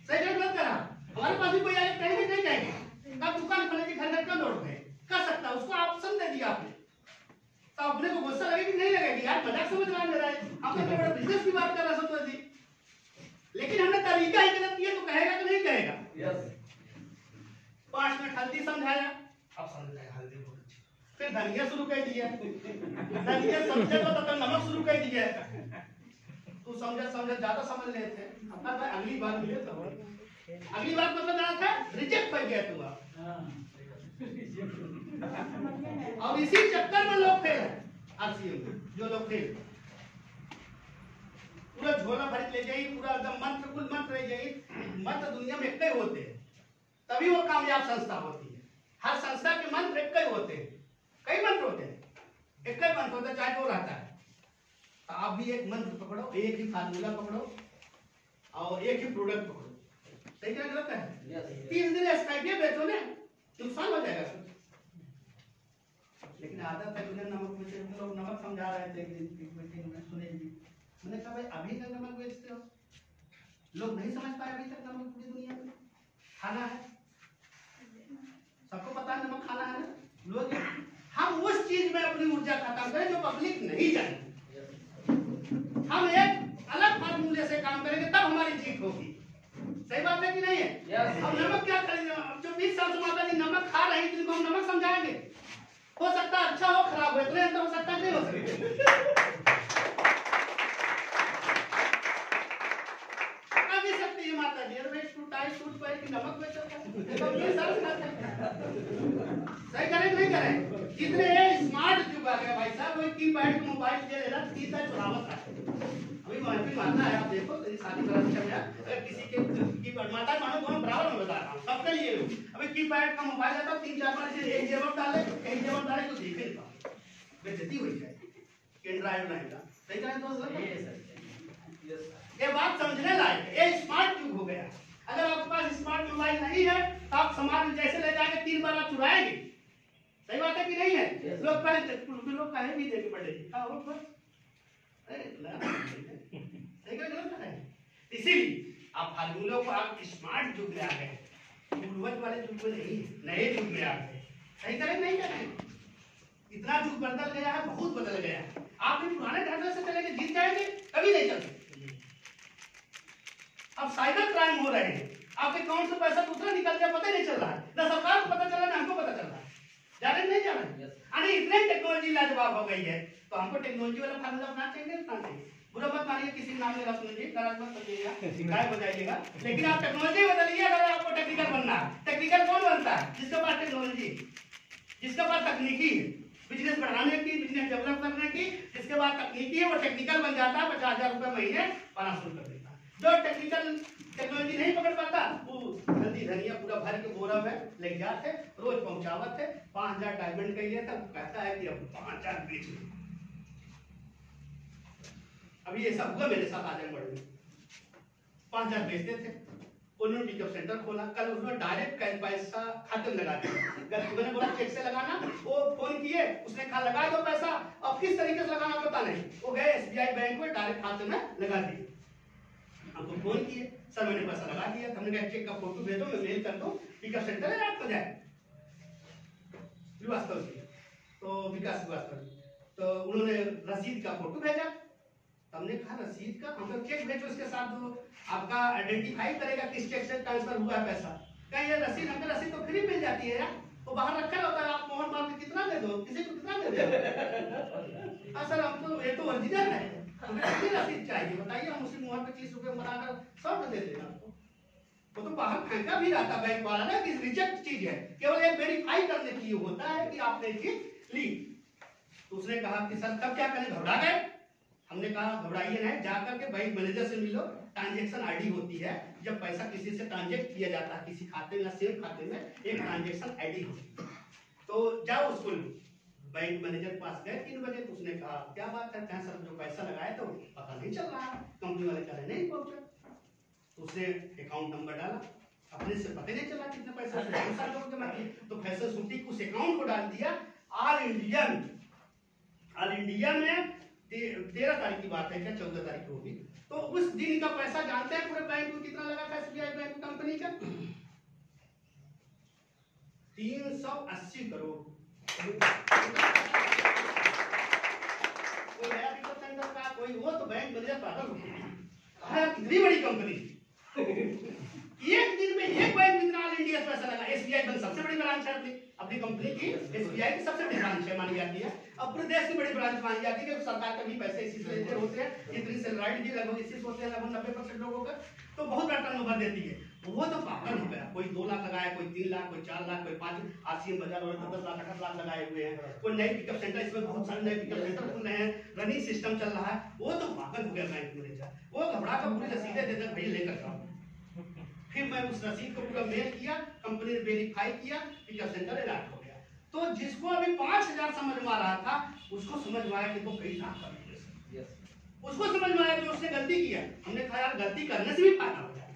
सही जगह मत करा। हमारे पास भी कोई आए कहेंगे नहीं कहेंगे अब दुकान खोले के घर घर क्यों दौड़ गए? कर सकता उसको ऑप्शन दे दिया आपने, तो अपने को गुस्सा लगेगी नहीं लगेगी? यार मजाक समझ रहा है मेरा, आपने तो बड़ा बिजनेस की बात कर रहा संतोष जी, लेकिन हमने तरीका ही गलत किया तो कहेगा कि नहीं कहेगा? यस। 5 मिनट हल्दी समझाया, अब समझ गए हल्दी बहुत अच्छी, फिर धनिया शुरू कर दिया, धनिया समझे तो नमक शुरू कर दिया। तू समझा ज्यादा समझ रहे थे, अपना भाई अगली बार मिले तो अगली बार मतलब क्या था? रिजेक्ट कर गया तू। और इसी चक्कर में लोग फेल है। आरसीएम जो लोग फेल पूरा झोला भर ले जाइए, पूरा एकदम मंत्र कुल मंत्र रह जाइए। मंत्र दुनिया में एक ही होते हैं, तभी वो कामयाब संस्था होती है। हर संस्था के मंत्र एक ही होते हैं, कई मंत्र होते हैं, एक ही मंत्र होता है चाहे वो रहता है। तो आप भी एक मंत्र पकड़ो, एक ही फार्मूला पकड़ो और एक ही प्रोडक्ट पकड़ो। सही क्या गलत है? 30 दिन एसआईपी बेचो ना, नुकसान हो जाएगा। लेकिन आदत है उन्हें नमक बेचते, लोग नमक समझा रहे थे मीटिंग में सुने जी, मैंने कहा भाई अभी तक नमक बेचते हो, लोग नहीं समझ पाए अभी तक नमक पूरी दुनिया में खाना है। सबको पता है नमक खाना है ना, लोग हम उस चीज में अपनी ऊर्जा खत्म करें जो पब्लिक नहीं जानती। हम एक अलग फार्मूले से काम करेंगे तब हमारी जीत होगी। सही बात है कि नहीं है? yes. अब नमक क्या करेंगे? अब जो 20 साल से माता जी नमक खा रही थी, हम नमक समझाएंगे? हो सकता है अच्छा हो खराब हो, इतने अंतर हो सकता है नहीं हो सकता? भी सकती है माता जी, अरे भाई सूट पर कि नमक बेच सकता है तो 20 साल से खाते हैं। सही करें नहीं करें? कितने स्मार्ट युग आ गया भाई साहब, वही कीपैड मोबाइल दे रहा 30 साल चुरावत है। अभी महफिल मानना है, आप देखो तेरी शादी का चल रहा है, अगर किसी के कीपैड माता मानो दोनों बराबर में बता रहा हूँ सबके लिए। अभी कीपैड का मोबाइल आता 3-4 बार एक जवाब डाले एक जवाब डाले तो देखे नहीं पाओ, बेइज्जती हो जाए। एंड्रॉइड रहेगा। सही करें दोस्त? ये बात समझने लायक है, ये स्मार्ट युग हो गया। अगर आपके पास स्मार्ट मोबाइल नहीं है तो आप समाज में जैसे ले जाके 3 बार आप चुराएंगे। सही बात है कि नहीं है? लोग पहले लोग कहे भी देखे पड़े इसीलिए आप फार्मूलों को आप स्मार्ट युग में आ गए, पूर्वज वाले युग में नहीं, नए युग में आ गए। सही करें नहीं करें? इतना युग बदल गया है, बहुत बदल गया है। आप भी पुराने ढंग से चलेंगे जीत जाएंगे? कभी नहीं चल सकते। अब साइबर क्राइम हो रहे हैं, आपके अकाउंट से पैसा दूसरा निकल गया पता ही नहीं चल रहा है, ना सरकार को पता चल रहा है ना हमको पता चल रहा है। जा रहे नहीं जा रहे? अरे इतने टेक्नोलॉजी लाजवाब हो गई है, तो हमको टेक्नोलॉजी वाला फार्मूला अपना चाहिए ना चाहिए? बुरा मत मानिए, किसी नाम मेरा सुनिए, नाराज मत करिएगा, गायब हो जाइएगा, लेकिन आप टेक्नोलॉजी बदलिए अगर आपको टेक्निकल बनना है। टेक्निकल कौन बनता है? जिसके पास टेक्नोलॉजी, जिसके पास तकनीकी है, बिजनेस बढ़ाने की, बिजनेस डेवलप करने की, जिसके पास तकनीकी है वो टेक्निकल बन जाता है, 50,000 रुपए महीने पाना शुरू कर देता है। जो टेक्नोलॉजी नहीं पकड़ पाता वो हल्दी धनिया पूरा भर के बोरा में ले जाते, रोज पहुंचावत है, 5,000 डायमंड का लिए तब कहता है कि अब 5,000 बेच लो। अभी ये सब हुआ मेरे साथ आजमगढ़ में, 5,000 बेचते थे, उन्होंने पिकअप सेंटर खोला, कल उन्होंने डायरेक्ट पैसा खाते में लगा दिया। मैंने बोला चेक से लगाना, वो फोन किए, उसने कहा लगा दो पैसा, अब किस तरीके से लगाना पता नहीं, वो गए SBI बैंक में डायरेक्ट खाते में लगा दिए। हमको फोन किए, सर मैंने पैसा लगा दिया, हमने कहा चेक का फोटो भेजो, मैं मेल कर दूं, पिकअप सेंटर है रात को जाए श्रीवास्तव जी, तो विकास श्रीवास्तव जी, तो उन्होंने रसीद का फोटो भेजा। हमने कहा रसीद का, हमको चेक भेजो, उसके साथ जो आपका आइडेंटिफाई करेगा किस चेक से ट्रांसफर हुआ है पैसा। कहीं ये रसीद, हमें रसीद तो फ्री मिल जाती है यार, वो बाहर रखा होता है, आप मोहन मार के कितना दे दो, किसी को कितना दे दो। हाँ सर हम तो, ये तो ओरिजिनल है, हमें कितनी रसीद चाहिए बताइए, हम उसी मोहर पे 30 रुपए बनाकर 100 रुपए दे देगा आपको। वो तो बाहर फेंका भी रहता बैंक वाला ना कि रिजेक्ट चीज है, केवल एक वेरीफाई करने के लिए होता है कि आपने चीज ली। तो उसने कहा कि सर तब क्या करें, घबरा गए। हमने कहा घबराइए नहीं, जाकर के बैंक मैनेजर से मिलो, ट्रांजैक्शन आईडी होती है, जब पैसा किसी से ट्रांजेक्ट किया जाता है किसी खाते में या सेम खाते में, एक ट्रांजैक्शन आईडी होती है, तो जाओ उसको लो। बैंक मैनेजर के पास गए 3 बजे, तो उसने कहा क्या बात है, कहा सर जो पैसा लगाया तो पता नहीं चल रहा, कंपनी वाले कह रहे नहीं पहुंचा। तो उसने अकाउंट नंबर डाला, अपने से पता नहीं चला कितना पैसा जमा किया, तो फैसल सूटी उस अकाउंट को डाल दिया। ऑल इंडिया में 13 तारीख की बात है क्या, 14 तारीख को होगी, तो उस दिन का पैसा जानते हैं पूरे बैंक में कितना लगा था SBI बैंक कंपनी का? 380 करोड़। कोई नया पिकअप सेंटर का कोई हो तो बैंक मैनेजर पागल हो, कितनी बड़ी कंपनी, एक दिन में एक बैंक इतना ऑल इंडिया पैसा लगा। SBI बैंक सबसे बड़ी ब्रांच है अपनी कंपनी की, SBI की सबसे बड़ी ब्रांच है मानी जाती है, अब पूरे देश की बड़ी ब्रांच मानी जाती है, क्योंकि सरकार के भी पैसे इसी से लेते होते हैं, इतनी सैलरी भी लगभग इसी से होते हैं, लगभग 90% लोगों का, तो बहुत बड़ा टर्नओवर देती है। वो तो पागल हो गया, कोई 2 लाख लगाया, कोई 3 लाख, कोई 4 लाख, कोई 5, RCM बाजार वाले 10 लाख 18 लाख लगाए हुए हैं, कोई नए पिकअप सेंटर, इसमें बहुत सारे नए पिकअप सेंटर खुल रहे हैं, रनिंग सिस्टम चल रहा है, वो तो पागल हो गया बैंक मैनेजर, वो घबरा कर पूरी रसीदें देकर भैया लेकर जाओ। फिर मैं उस रसीद को पूरा मेल किया, कंपनी ने वेरीफाई किया, पिकअप सेंटर अलर्ट हो गया। तो जिसको अभी 5,000 समझ में आ रहा था, उसको समझ में आया कि तो कई लाख कर दिए, उसको समझ में आया कि उसने गलती किया। हमने कहा यार गलती करने से भी फायदा हो जाए।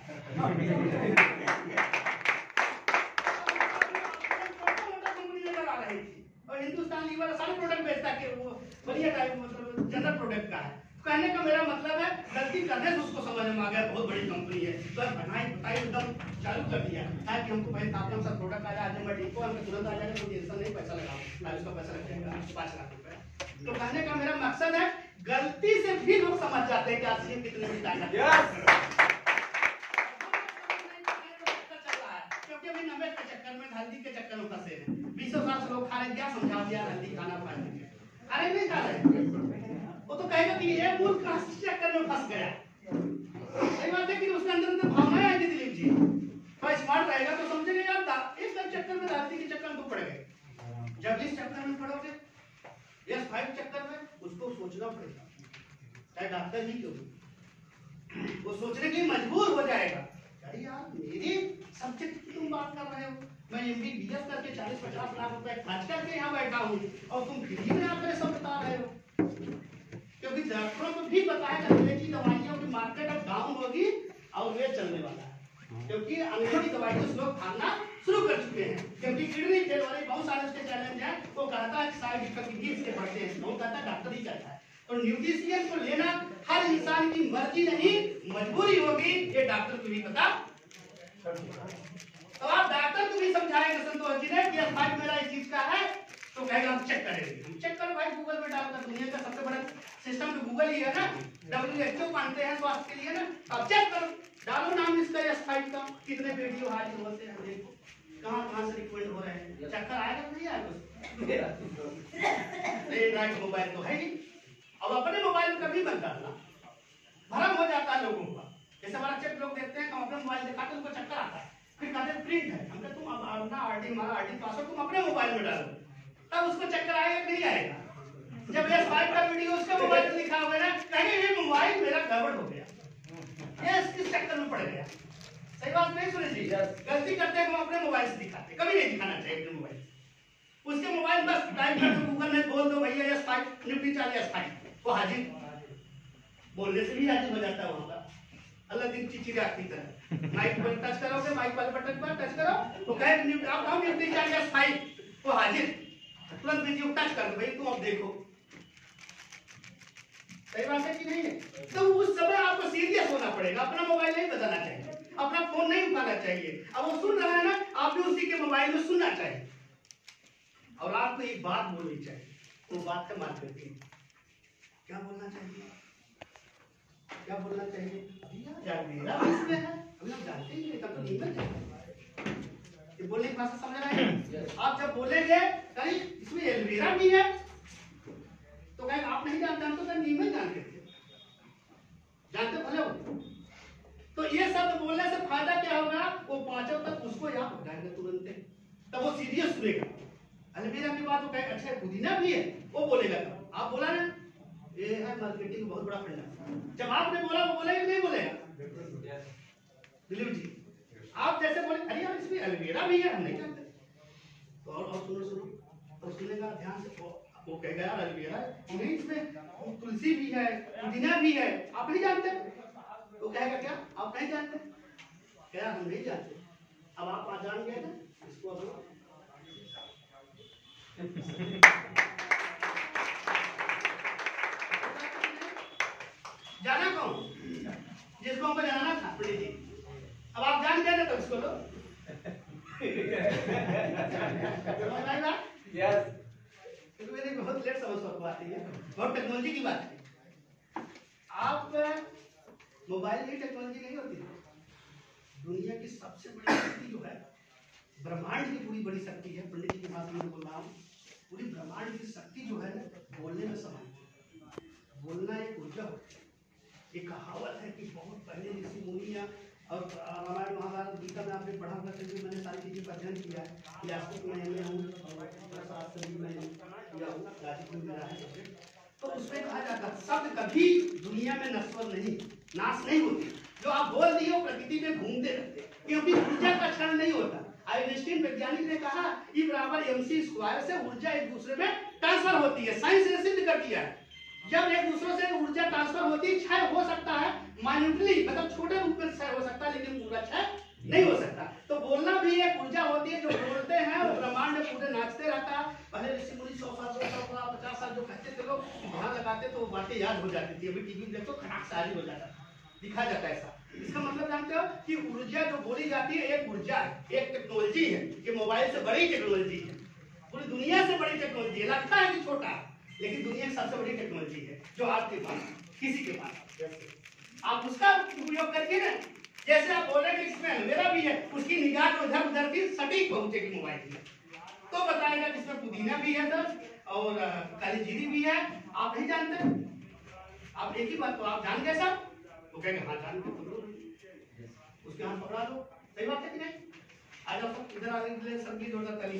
कंपनी नजर आ रही थी और हिंदुस्तान लीवर सारे प्रोडक्ट बेचता है, वो बढ़िया टाइप मतलब जनरल प्रोडक्ट का है। कहने का मेरा मतलब है गलती करने से उसको समझ में आ गया बहुत बड़ी कंपनी है, तो बनाई बताई एकदम चालू कर दिया ताकि हमको भाई आपका सब प्रोडक्ट आ जाए, आज मैं ठीक हूँ, हमको तुरंत आ जाएगा, कोई टेंशन नहीं, पैसा लगाओ ना, उसका पैसा लग जाएगा 5 लाख रुपए। तो कहने का मेरा मकसद है गलती से भी लोग समझ जाते हैं कि RCM कितने में ताकत है, क्योंकि अभी नमक के चक्कर में, हल्दी के चक्कर में फंसे हैं। 20 साल से लोग खा रहे, क्या समझा दिया हल्दी खाना पानी, अरे नहीं खा रहे, वो तो कहेगा कि ये मूल कास्ट चक्कर में फंस गया। सही बात है कि उसके अंदर भावनाएं आएंगी दिलीप जी, तो स्मार्ट रहेगा तो समझेगा यार इस चक्कर में राजनीति के चक्कर में तो पड़ गए। जब इस चक्कर में पड़ोगे, इस 5 चक्कर में, उसको सोचना पड़ेगा, चाहे डॉक्टर ही क्यों, वो सोचने के लिए मजबूर हो जाएगा। अरे यार मेरे सब्जेक्ट की तुम बात कर रहे हो, मैं MBBS करके 40-50 लाख रुपए खर्च करके यहाँ बैठा हूँ और तुम फ्री में आकर सब बता रहे हो, क्योंकि डॉक्टरों को भी बताया अंग्रेजी दवाइयों की मार्केट अब डाउन होगी और वे चलने वाला है, क्योंकि अंग्रेजी दवाइयों से लोग खाना शुरू कर चुके हैं, क्योंकि किडनी फेल वाले बहुत सारे उसके चैलेंज हैं। वो कहता है साइड इफेक्ट भी इसके बढ़ते हैं, वो कहता है डॉक्टर ही कहता है। तो न्यूट्रिशियन को लेना हर इंसान की मर्जी नहीं मजबूरी होगी, ये डॉक्टर को भी पता। तो आप डॉक्टर को भी समझाएंगे संतोष जी ने कि भाई मेरा इस चीज का है, तो कहेगा हम चेक करेंगे। हम चेक करो भाई, गूगल में डालकर, दुनिया का सबसे बड़ा सिस्टम तो गूगल ही है ना, WHO मानते हैं स्वास्थ्य के लिए ना, अब चेक करो, डालो नाम इसका S5 का, कितने वीडियो हाजिर होते हैं देखो, कहाँ से रिकमेंड हो रहे हैं, चक्कर आएगा नहीं आएगा? एंड्रॉइड मोबाइल तो है ही। अब अपने मोबाइल कभी मत डालना, भ्रम हो जाता है लोगों का। जैसे हमारा चेक लोग देखते हैं, हम अपने मोबाइल दिखाते उनको चक्कर आता है, फिर कहते हैं प्रिंट है, हमने तुम अपना आरडी पासवर्ड तुम अपने मोबाइल में डालो, तब उसको चक्कर आएगा नहीं आएगा? जब ये स्पाइक का वीडियो उसके मोबाइल में लिखा हुआ है ना, कहीं ये मोबाइल मेरा गड़बड़ हो गया, ये इसके चक्कर में पड़ गया। सही बात नहीं सुनी जी? गलती करते हैं हम अपने मोबाइल से दिखाते, कभी नहीं दिखाना चाहिए अपने मोबाइल। उसके मोबाइल बस टाइप कर दो गूगल में, बोल दो भैया ये स्पाइक निफ्टी 40 स्पाइक, वो हाजिर, बोलने से भी हाजिर हो जाता है वहां का। अल्लाह दिन चिचिरा की तरह माइक पर टच करोगे, माइक वाले बटन पर टच करो तो कहे निफ्टी आप हम निफ्टी 40 स्पाइक, वो हाजिर, तुरंत वीडियो टच कर दो भाई तुम अब देखो। सही बात है कि नहीं है? तो उस समय आपको सीरियस होना पड़ेगा, अपना मोबाइल नहीं बदलना चाहिए, अपना फोन नहीं उठाना चाहिए। अब वो सुन रहा है ना, आप भी उसी के मोबाइल में सुनना चाहिए। और आपको एक बात बोलनी चाहिए, वो बात का मान करती है। क्या बोलना चाहिए? क्या बोलना चाहिए? मेरा इसमें है, अभी हम जानते ही नहीं, तब तो नहीं बन जाएगा। ये बोलने की भाषा समझ रहे हैं? आप जब बोलेंगे कहीं इसमें एलवेरा भी है, तो कहेंगे आप नहीं जानते, हम तो कहीं नहीं जानते थे, जानते भले हो। तो ये शब्द बोलने से फायदा क्या होगा? वो पांचों तक उसको याद हो जाएंगे तुरंत, तब वो सीरियस सुनेगा। एलवेरा की बात वो कहे अच्छा पुदीना भी है, वो बोलेगा। तब आप बोला ना, ये है मार्केटिंग बहुत बड़ा फंडा। जब आपने बोला वो बोलेगा नहीं बोलेगा? दिलीप जी आप जैसे बोले अरे यार इसमें एलवेरा भी है, हम नहीं जानते, तो और सुनो और सुनेगा ध्यान से, वो कहेगा यार एलवेरा नहीं, इसमें तुलसी भी है, पुदीना भी है, आप नहीं जानते? तो कहेगा क्या आप नहीं जानते? क्या हम नहीं जानते? अब आप जान गए ना, इसको अब जाना कौन? जिसको हमको जाना था पंडित जी, अब आप जान गए ना, तो इसको लो। यस, मेरी बहुत लेट समझ आती है, बहुत टेक्नोलॉजी की बात है। आप मोबाइल की टेक्नोलॉजी नहीं होती, दुनिया की सबसे बड़ी शक्ति जो है, ब्रह्मांड की पूरी बड़ी शक्ति है, पंडित जी की बात मैं बोल रहा हूँ, पूरी ब्रह्मांड की शक्ति जो है बोलने में समान है। बोलना एक ऊर्जा होती है। एक कहावत है कि बहुत पहले ऋषि मुनि और रामायण महाभारत गीता में आपने पढ़ा होगा, क्योंकि मैंने सारी चीज़ों का अध्ययन किया है। यास्तिक में हूँ शास्त्र भी मैं किया हूँ, गाजीपुर में रहा है, तो उसमें कहा जाता है शब्द कभी दुनिया में नश्वर नहीं, नाश नहीं होती। जो आप बोल दिए वो प्रकृति में घूमते रहते, क्योंकि ऊर्जा का क्षरण नहीं होता। आइंस्टीन वैज्ञानिक ने कहा E = mc² से ऊर्जा एक दूसरे में ट्रांसफर होती है। साइंस ने सिद्ध कर दिया है, जब एक दूसरे से ऊर्जा ट्रांसफर होती है, क्षय हो सकता है माइन्यूटली, मतलब छोटे रूप में क्षय हो सकता है, लेकिन पूरा क्षय नहीं हो सकता। तो बोलना भी एक ऊर्जा होती है, जो बोलते हैं वो ब्रह्मांड में पूरे नाचते रहता है। पहले ऋषि मुनि 100 साल 200 साल 50 साल जो कहते थे लोग, ध्यान लगाते तो वो बातें याद हो जाती थी। अभी टीवी में देखो खटाक से हाजिर हो जाता है, दिखा जाता है ऐसा। इसका मतलब जानते हो कि ऊर्जा जो बोली जाती है एक ऊर्जा है, एक टेक्नोलॉजी है। ये मोबाइल से बड़ी टेक्नोलॉजी है, पूरी दुनिया से बड़ी टेक्नोलॉजी है। लगता है कि छोटा है, लेकिन दुनिया की सबसे बड़ी टेक्नोलॉजी है, जो आपके पास किसी के पास। आप उसका उपयोग करके ना, जैसे आप बोल रहे हैं इसमें एलोवेरा भी है, उसकी निगाह जो उधर उधर की सटीक पहुंचेगी मोबाइल में, तो बताएगा कि इसमें पुदीना भी है सर, और काली जीरी भी है। आप नहीं जानते, आप एक ही बात तो आप जान गए सर, तो कहेंगे हाँ जान गए, उसके हाथ पकड़ा दो। सही बात है कि नहीं? आ जाओ सब इधर आने के लिए सबकी जोरदार ताली।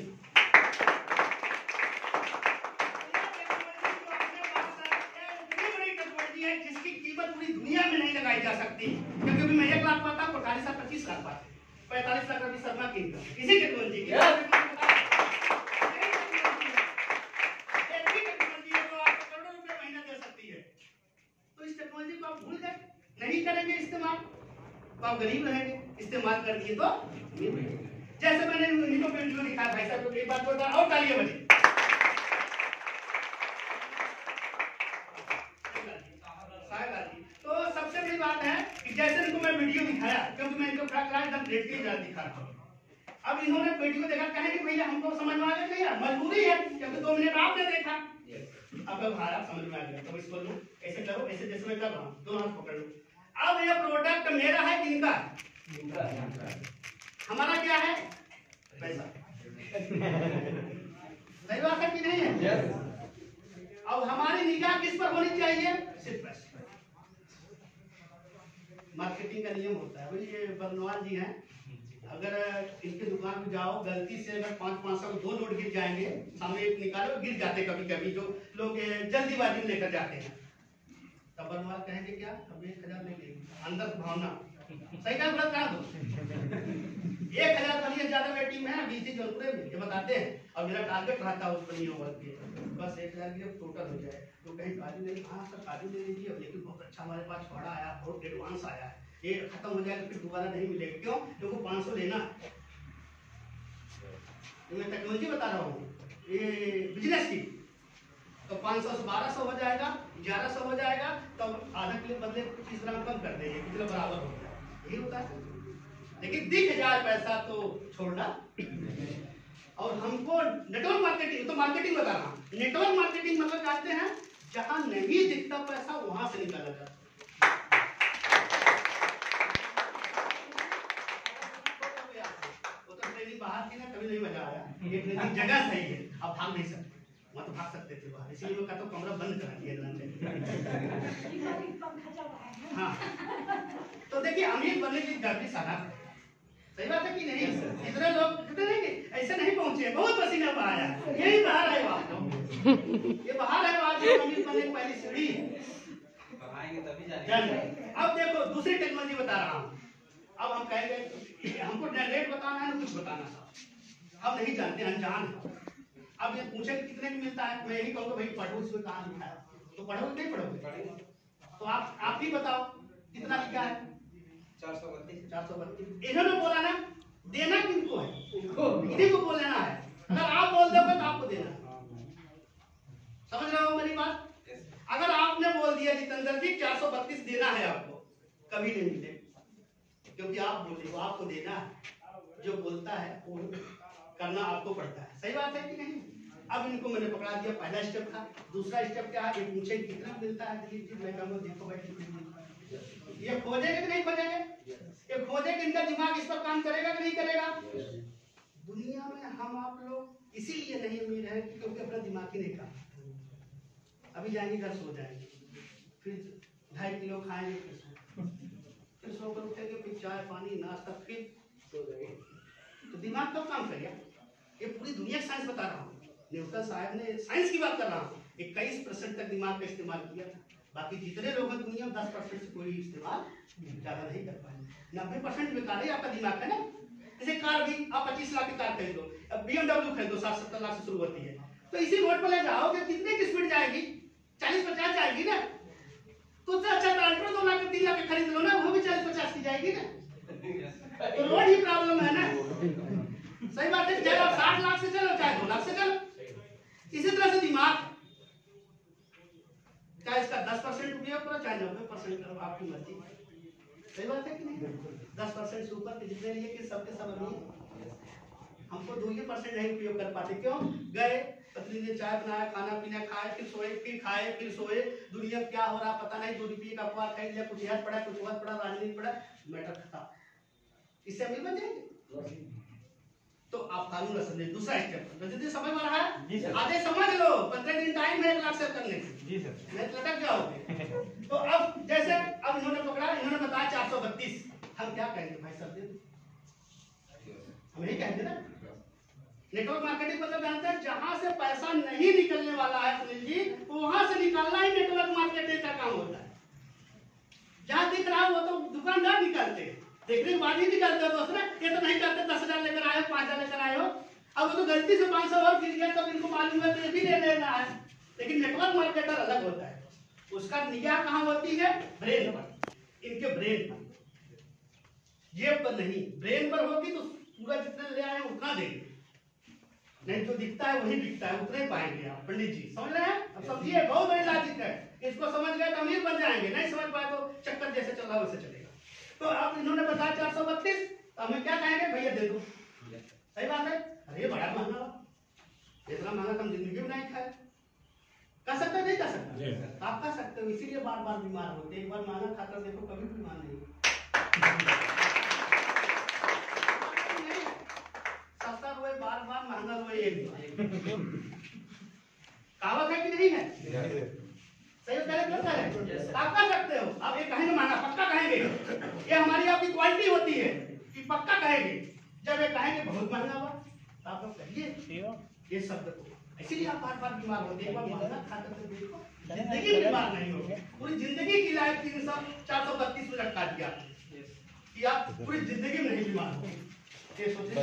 जिसकी कीमत पूरी दुनिया में नहीं लगाई जा सकती, क्योंकि अभी मैं 1 लाख पाता हूँ, 45 लाख 25 लाख पाते, 45 लाख रवि शर्मा की इसी टेक्नोलॉजी की टेक्नोलॉजी है, जो आपको करोड़ों रुपए महीना दे सकती है। तो इस टेक्नोलॉजी को आप भूल गए, नहीं करेंगे इस्तेमाल तो आप गरीब रहेंगे, इस्तेमाल कर दिए तो जैसे मैंने इनको वीडियो दिखाया भाई साहब, एक बात बता और तालियां बजी। तो सबसे बड़ी बात है कि जैसे इनको मैं वीडियो दिखाया, क्योंकि मैं इनको एकदम देखते ही दिखा रहा हूँ। अब इन्होंने वीडियो देखा, कहेंगे भैया हमको समझ में आ गया भैया, मजबूरी है, क्योंकि 2 मिनट आपने देखा। अब भारत समझ में आ गया, तो इसको लो, ऐसे करो, ऐसे जैसे मैं कर रहा हूँ, दोनों हाथ पकड़ लो। अब ये प्रोडक्ट मेरा है किनका? हमारा क्या है? पैसा। सही बात है कि नहीं है? अब हमारी निगाह किस पर होनी चाहिए? सिर्फ पैसे। मार्केटिंग का नियम होता है। भाई ये बर्नवाल जी हैं, अगर इनके दुकान पे जाओ, गलती से अगर 500 2 नोट गिर जाएंगे, सामने एक निकालो, गिर जाते कभी कभी, जो लोग जल्दीबाजी में लेकर जाते हैं, तब बर्नवाल कहेंगे क्या? अब 1000 लेंगे, अंदर भावना। सही कहा गलत कहा? 1000 वाली ज्यादा बेटी में है, बीसी जौनपुरे में, ये बताते हैं। और मेरा टारगेट रहता है उस पर नहीं ओवर के, बस 1000 की जब टोटल हो जाए तो कहीं काजू नहीं, हाँ सर काजू ले लीजिए, लेकिन बहुत अच्छा हमारे पास छोड़ा आया, बहुत एडवांस आया है, ये खत्म हो जाएगा फिर दोबारा नहीं मिलेगा। क्यों? क्योंकि 500 लेना है। मैं टेक्नोलॉजी बता रहा हूँ, ये बिजनेस की। तो 500 से 1200 हो जाएगा, 1100 हो जाएगा, तब आधा किलो बदले 30 ग्राम कम कर देंगे, कितना बराबर हो जाए, यही होता है। लेकिन दिख जाए पैसा तो छोड़ना। और हमको नेटवर्क मार्केटिंग, तो मार्केटिंग बता रहा हूँ। नेटवर्क मार्केटिंग मतलब जानते हैं, जहां नहीं दिखता पैसा वहां से निकाला जाता है। वो तो ट्रेनिंग बाहर थी ना, कभी नहीं मजा आया। ये ट्रेनिंग जगह सही है, आप भाग नहीं सकते, वहां तो भाग सकते थे बाहर, इसलिए मैं कहता हूँ कमरा बंद करा दिया। हाँ, तो देखिए अमीर बनने की गर्मी सारा है। सही बात है कि नहीं? इतने लोग ऐसे नहीं पहुंचे, बहुत पसीना बहाया, यही बाहर है आप लोग, ये बाहर है आज अमीर बनने की पहली सीढ़ी है। अब देखो दूसरी टेक्नोलॉजी बता रहा हूँ। अब हम कहेंगे हमको रेट बताना है ना कुछ बताना साहब, हम नहीं जानते, अनजान है। अब ये पूछे कितने में मिलता है, मैं यही कहूँगा भाई पढ़ो, इसमें कहाँ लिखा है, तो पढ़ोगे नहीं पढ़ोगे? तो आप ही बताओ कितना लिखा है? 432। इन्होंने बोला ना, देना किनको है? इन्हीं को बोलना है। अगर आप बोल दोगे तो आपको देना है। समझ रहे हो मेरी बात? अगर आपने बोल दिया जितेंद्र जी 432 देना है आपको, कभी नहीं मिलेगा, क्योंकि आप बोले वो आपको देना है। जो बोलता है वो करना आपको पड़ता है। सही बात है कि नहीं? अब इनको मैंने पकड़ा दिया, पहला स्टेप था। दूसरा स्टेप क्या है? ये पूछे कितना मिलता है, मैं कहूँगा देखो भाई ये खोजेंगे कि नहीं खोजेंगे? ये खोजेंगे, इनका दिमाग इस पर काम करेगा कि नहीं करेगा? दुनिया में हम आप लोग इसीलिए नहीं अमीर है क्योंकि अपना दिमाग ही नहीं काम। अभी जाएंगे घर सो जाएंगे, फिर 2.5 किलो खाएंगे, फिर सोकर उठेंगे, फिर चाय पानी नाश्ता, फिर सो जाएंगे। तो दिमाग कब काम करेगा? ये पूरी दुनिया की साइंस बता रहा हूँ, न्यूटन साहब ने साइंस की बात कर रहा हूँ। 21% तक दिमाग का इस्तेमाल किया था, बाकी जितने लोग हैं दुनिया में 10% से कोई इस्तेमाल ज्यादा नहीं कर पाए। 90% बेकार है आपका दिमाग है ना। जैसे कार भी आप 25 लाख की कार खरीदो, अब BMW खरीदो 60-70 लाख से शुरू होती है, तो इसी रोड पर ले जाओगे कितने की स्पीड जाएगी? 40-50 जाएगी ना। तो उससे अच्छा ट्रैक्टर 2 लाख 3 लाख खरीद लो ना, वो भी 40-50 की जाएगी ना। तो रोड ही प्रॉब्लम है ना। सही बात है, चाहे आप 60 लाख से चलो चाहे 2 लाख से चलो। इसी तरह से दिमाग, चाहे इसका 10% उपयोग करो चाहे 90% करो, आपकी मर्जी। सही बात है कि नहीं? 10% से ऊपर जितने लिए कि सबके सब अमीर, हमको 2% नहीं उपयोग कर पाते। क्यों? गए पत्नी ने चाय बनाया, खाना पीना खाए, फिर सोए, फिर खाए, फिर सोए। दुनिया में क्या हो रहा पता नहीं, 2 रुपये का अखबार खरीद लिया, कुछ याद पड़ा, कुछ वक्त पड़ा, राजनीति पड़ा, मैटर खत्म। इससे अमीर बन जाएंगे? तो आप कानून न समझे। दूसरा स्टेप समझ में रहा है? आगे समझ लो, 15 दिन टाइम है 1 लाख से करने की। जी सर, मैं लटक जाओगे। तो अब जैसे अब इन्होंने पकड़ा, इन्होंने बताया 432, हम क्या कहेंगे भाई सर? दे दो, हम यही कहेंगे ना। नेटवर्क मार्केटिंग मतलब जानते हैं, जहां से पैसा नहीं निकलने वाला है सुनील जी, वहां से निकालना ही नेटवर्क मार्केटिंग का काम होता है। जहां दिख रहा है वो तो दुकानदार निकालते हैं, देखने के बाद ही निकालते हो दोस्त ना। ये तो नहीं करते 10,000 लेकर आए हो, 5,000 लेकर आए हो, अब वो तो गलती से 500 और गिर गया तब इनको मालूम है तो ये भी ले लेना है। लेकिन नेटवर्क मार्केटर अलग होता है, उसका निगाह कहाँ होती है? ब्रेन पर, इनके ब्रेन पर, जेब पर नहीं। ब्रेन पर होगी तो पूरा जितना ले आए उतना देंगे, नहीं जो दिखता है वही दिखता है, उतने पाएंगे आप। पंडित जी समझ रहे हैं? अब समझिए, बहुत बड़ी लॉजिक है। इसको समझ गए तो अमीर बन जाएंगे, नहीं समझ पाए तो चक्कर जैसे चल रहा है वैसे चलेगा। तो अब इन्होंने बताया 432, तो हमें क्या कहेंगे? भैया दे दो। सही बात है? अरे बड़ा महंगा, इतना महंगा हम जिंदगी में नहीं खाए। कर सकते नहीं कर सकते? आप कर सकते हो, इसीलिए बार बार बीमार होते। एक बार महंगा खाकर देखो, कभी बीमार नहीं सस्ता कहावत है कि नहीं है? सही कह रहे गलत है? आप कर सकते हो, आप ये कहेंगे माना पक्का कहेंगे, ये हमारी आपकी क्वालिटी होती है कि पक्का कहेंगे। जब ये कहेंगे बहुत महंगा हुआ तो आप लोग कहिए ये शब्द को, इसीलिए आप बार बार बीमार होते हैं। एक बार महंगा खाकर के देखो, जिंदगी बीमार नहीं होगी। पूरी जिंदगी की लाइफ 432 मिनट काट दिया कि आप पूरी जिंदगी में नहीं बीमार हो। ये सोचिए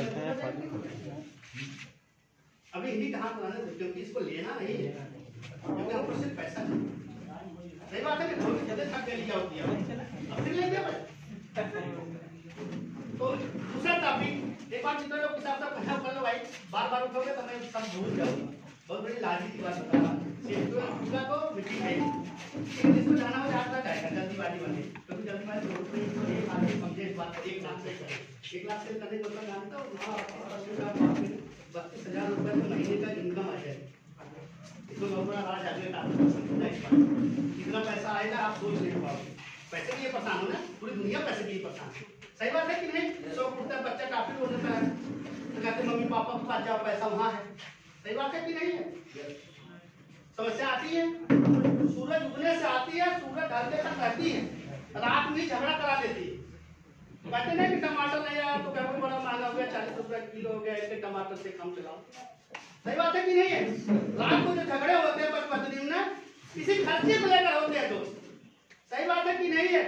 अभी इन्हीं कहाँ पुराने, क्योंकि इसको लेना नहीं है, क्योंकि हमको सिर्फ पैसा चाहिए। सही बात है कि बहुत ज्यादा थक गई क्या होती है, अब फिर लेंगे भाई। तो दूसरा टॉपिक एक बार जितने लोग किताब साहब कहना कर लो भाई, बार बार उठोगे तो मैं सब भूल जाऊंगा। बहुत बड़ी लाजी की बात बता रहा हूँ, पूरा तो मीटिंग है, जिसको जाना हो जाता जाएगा जल्दीबाजी वाले, क्योंकि जल्दीबाजी बहुत बड़ी एक आदमी समझे इस बात को 1 लाख से करे। 1 लाख से करने का मतलब जानता हो 32,000 रुपए तो महीने का इनकम आ जाएगा। इसको बहुत बड़ा राज आगे कितना पैसा आएगा आप सोच नहीं पाओगे। पैसे के लिए परेशान हो ना, पूरी दुनिया पैसे के लिए परेशान है। सही बात है कि नहीं? सो उठता बच्चा काफी हो जाता है तो कहते मम्मी पापा के पास जाओ, पैसा वहां है। सही बात है कि नहीं है? समस्या आती है, सूरज उगने से आती है, सूरज ढलने तक रहती है, रात में झगड़ा करा देती है। कहते नहीं कि टमाटर नहीं आया तो कहते बड़ा महंगा हो गया, 40 रुपए किलो हो गया, इसके टमाटर से कम चलाओ। सही बात है कि नहीं है? रात को जो झगड़े होते हैं पत्नी में किसी खर्चे को लेकर होते हैं दोस्त। सही बात है कि नहीं है?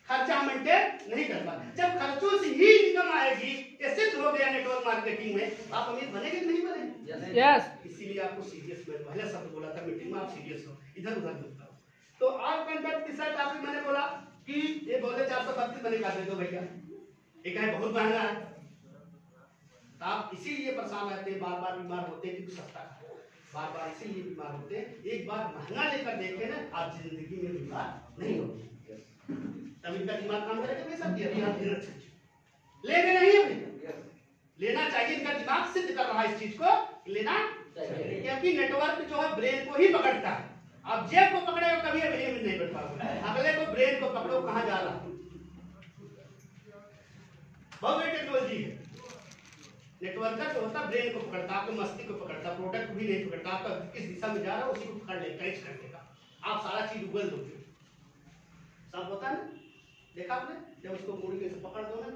खर्चा मेंटेन नहीं कर पाते। जब खर्चों से ही इनकम आएगी, ये सिद्ध हो गया नेटवर्क मार्केटिंग में, आप अमीर बनेंगे कि नहीं बनेंगे? यस। इसीलिए आपको सीरियस, मैं पहले शब्द बोला था मीटिंग में, आप सीरियस हो, इधर उधर मत करो। तो आज कंटेंट तीसरा टॉपिक मैंने बोला कि ये बोले 432 बनेगा दे दो भैया, एक है बहुत महंगा है। आप इसीलिए परेशान रहते हैं, बार बार बीमार होते हैं क्योंकि सस्ता है, बार बार इसीलिए बीमार होते हैं। एक बार महंगा लेकर देखे ना, आप जिंदगी में बीमार नहीं होंगे। तब इनका दिमाग काम करेगा नहीं सकती, अभी आप लेंगे नहीं है, लेना चाहिए। इनका दिमाग सिद्ध कर रहा है इस चीज को, लेना चाहिए, क्योंकि नेटवर्क जो है ब्रेन को ही पकड़ता है। आप जेब को पकड़ेगा कभी ब्रेन में नहीं बैठ पाओगे, अगले को ब्रेन को पकड़ो कहां जा रहा है। बहुत बड़ी टेक्नोलॉजी है। नेटवर्क का जो होता है ब्रेन को पकड़ता, आपको मस्ती को पकड़ता, प्रोडक्ट भी नहीं पकड़ता, आपका किस दिशा में जा रहा है उसी को पकड़ ले, कैच कर देगा। आप सारा चीज उगल दोगे, सब होता है ना, देखा आपने? जब उसको मुड़ी के पकड़ दो ना,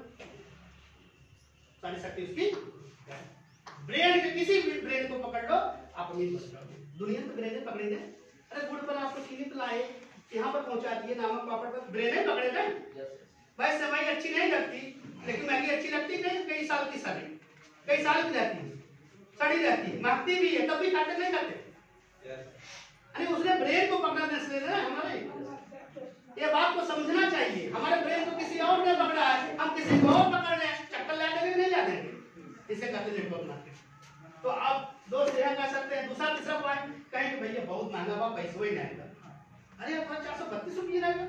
सारी शक्ति उसकी ब्रेन के, किसी भी ब्रेन को पकड़ लो आप अमीर बन जाओगे। दुनिया में ब्रेन पकड़ेंगे, अरे गुड़ पर आपको चीनी तो लाए, यहाँ पर पहुंचा दिए, नमक पापड़ पर ब्रेन पकड़ेगा। भाई सेवई अच्छी नहीं लगती, लेकिन मैगी अच्छी लगती नहीं, कई साल की सड़ी, कई साल की रहती है, सड़ी रहती है, महकती भी है, तब भी खाते नहीं खाते। अरे उसने ब्रेन को पकड़ने से हमारे ये बात को समझना चाहिए। हमारे ब्रेन को किसी और ने पकड़ा है, हम किसी को और पकड़ रहे हैं, चक्कर ला देंगे नहीं ला देंगे, इसे कहते हैं नेटवर्क मार्केटिंग। तो आप दोस्त यह कह सकते हैं। दूसरा तीसरा पॉइंट कहें कि भैया बहुत महंगा हुआ, पैसे ही नहीं आएगा, अरे आपका 432 रुपये रहेगा।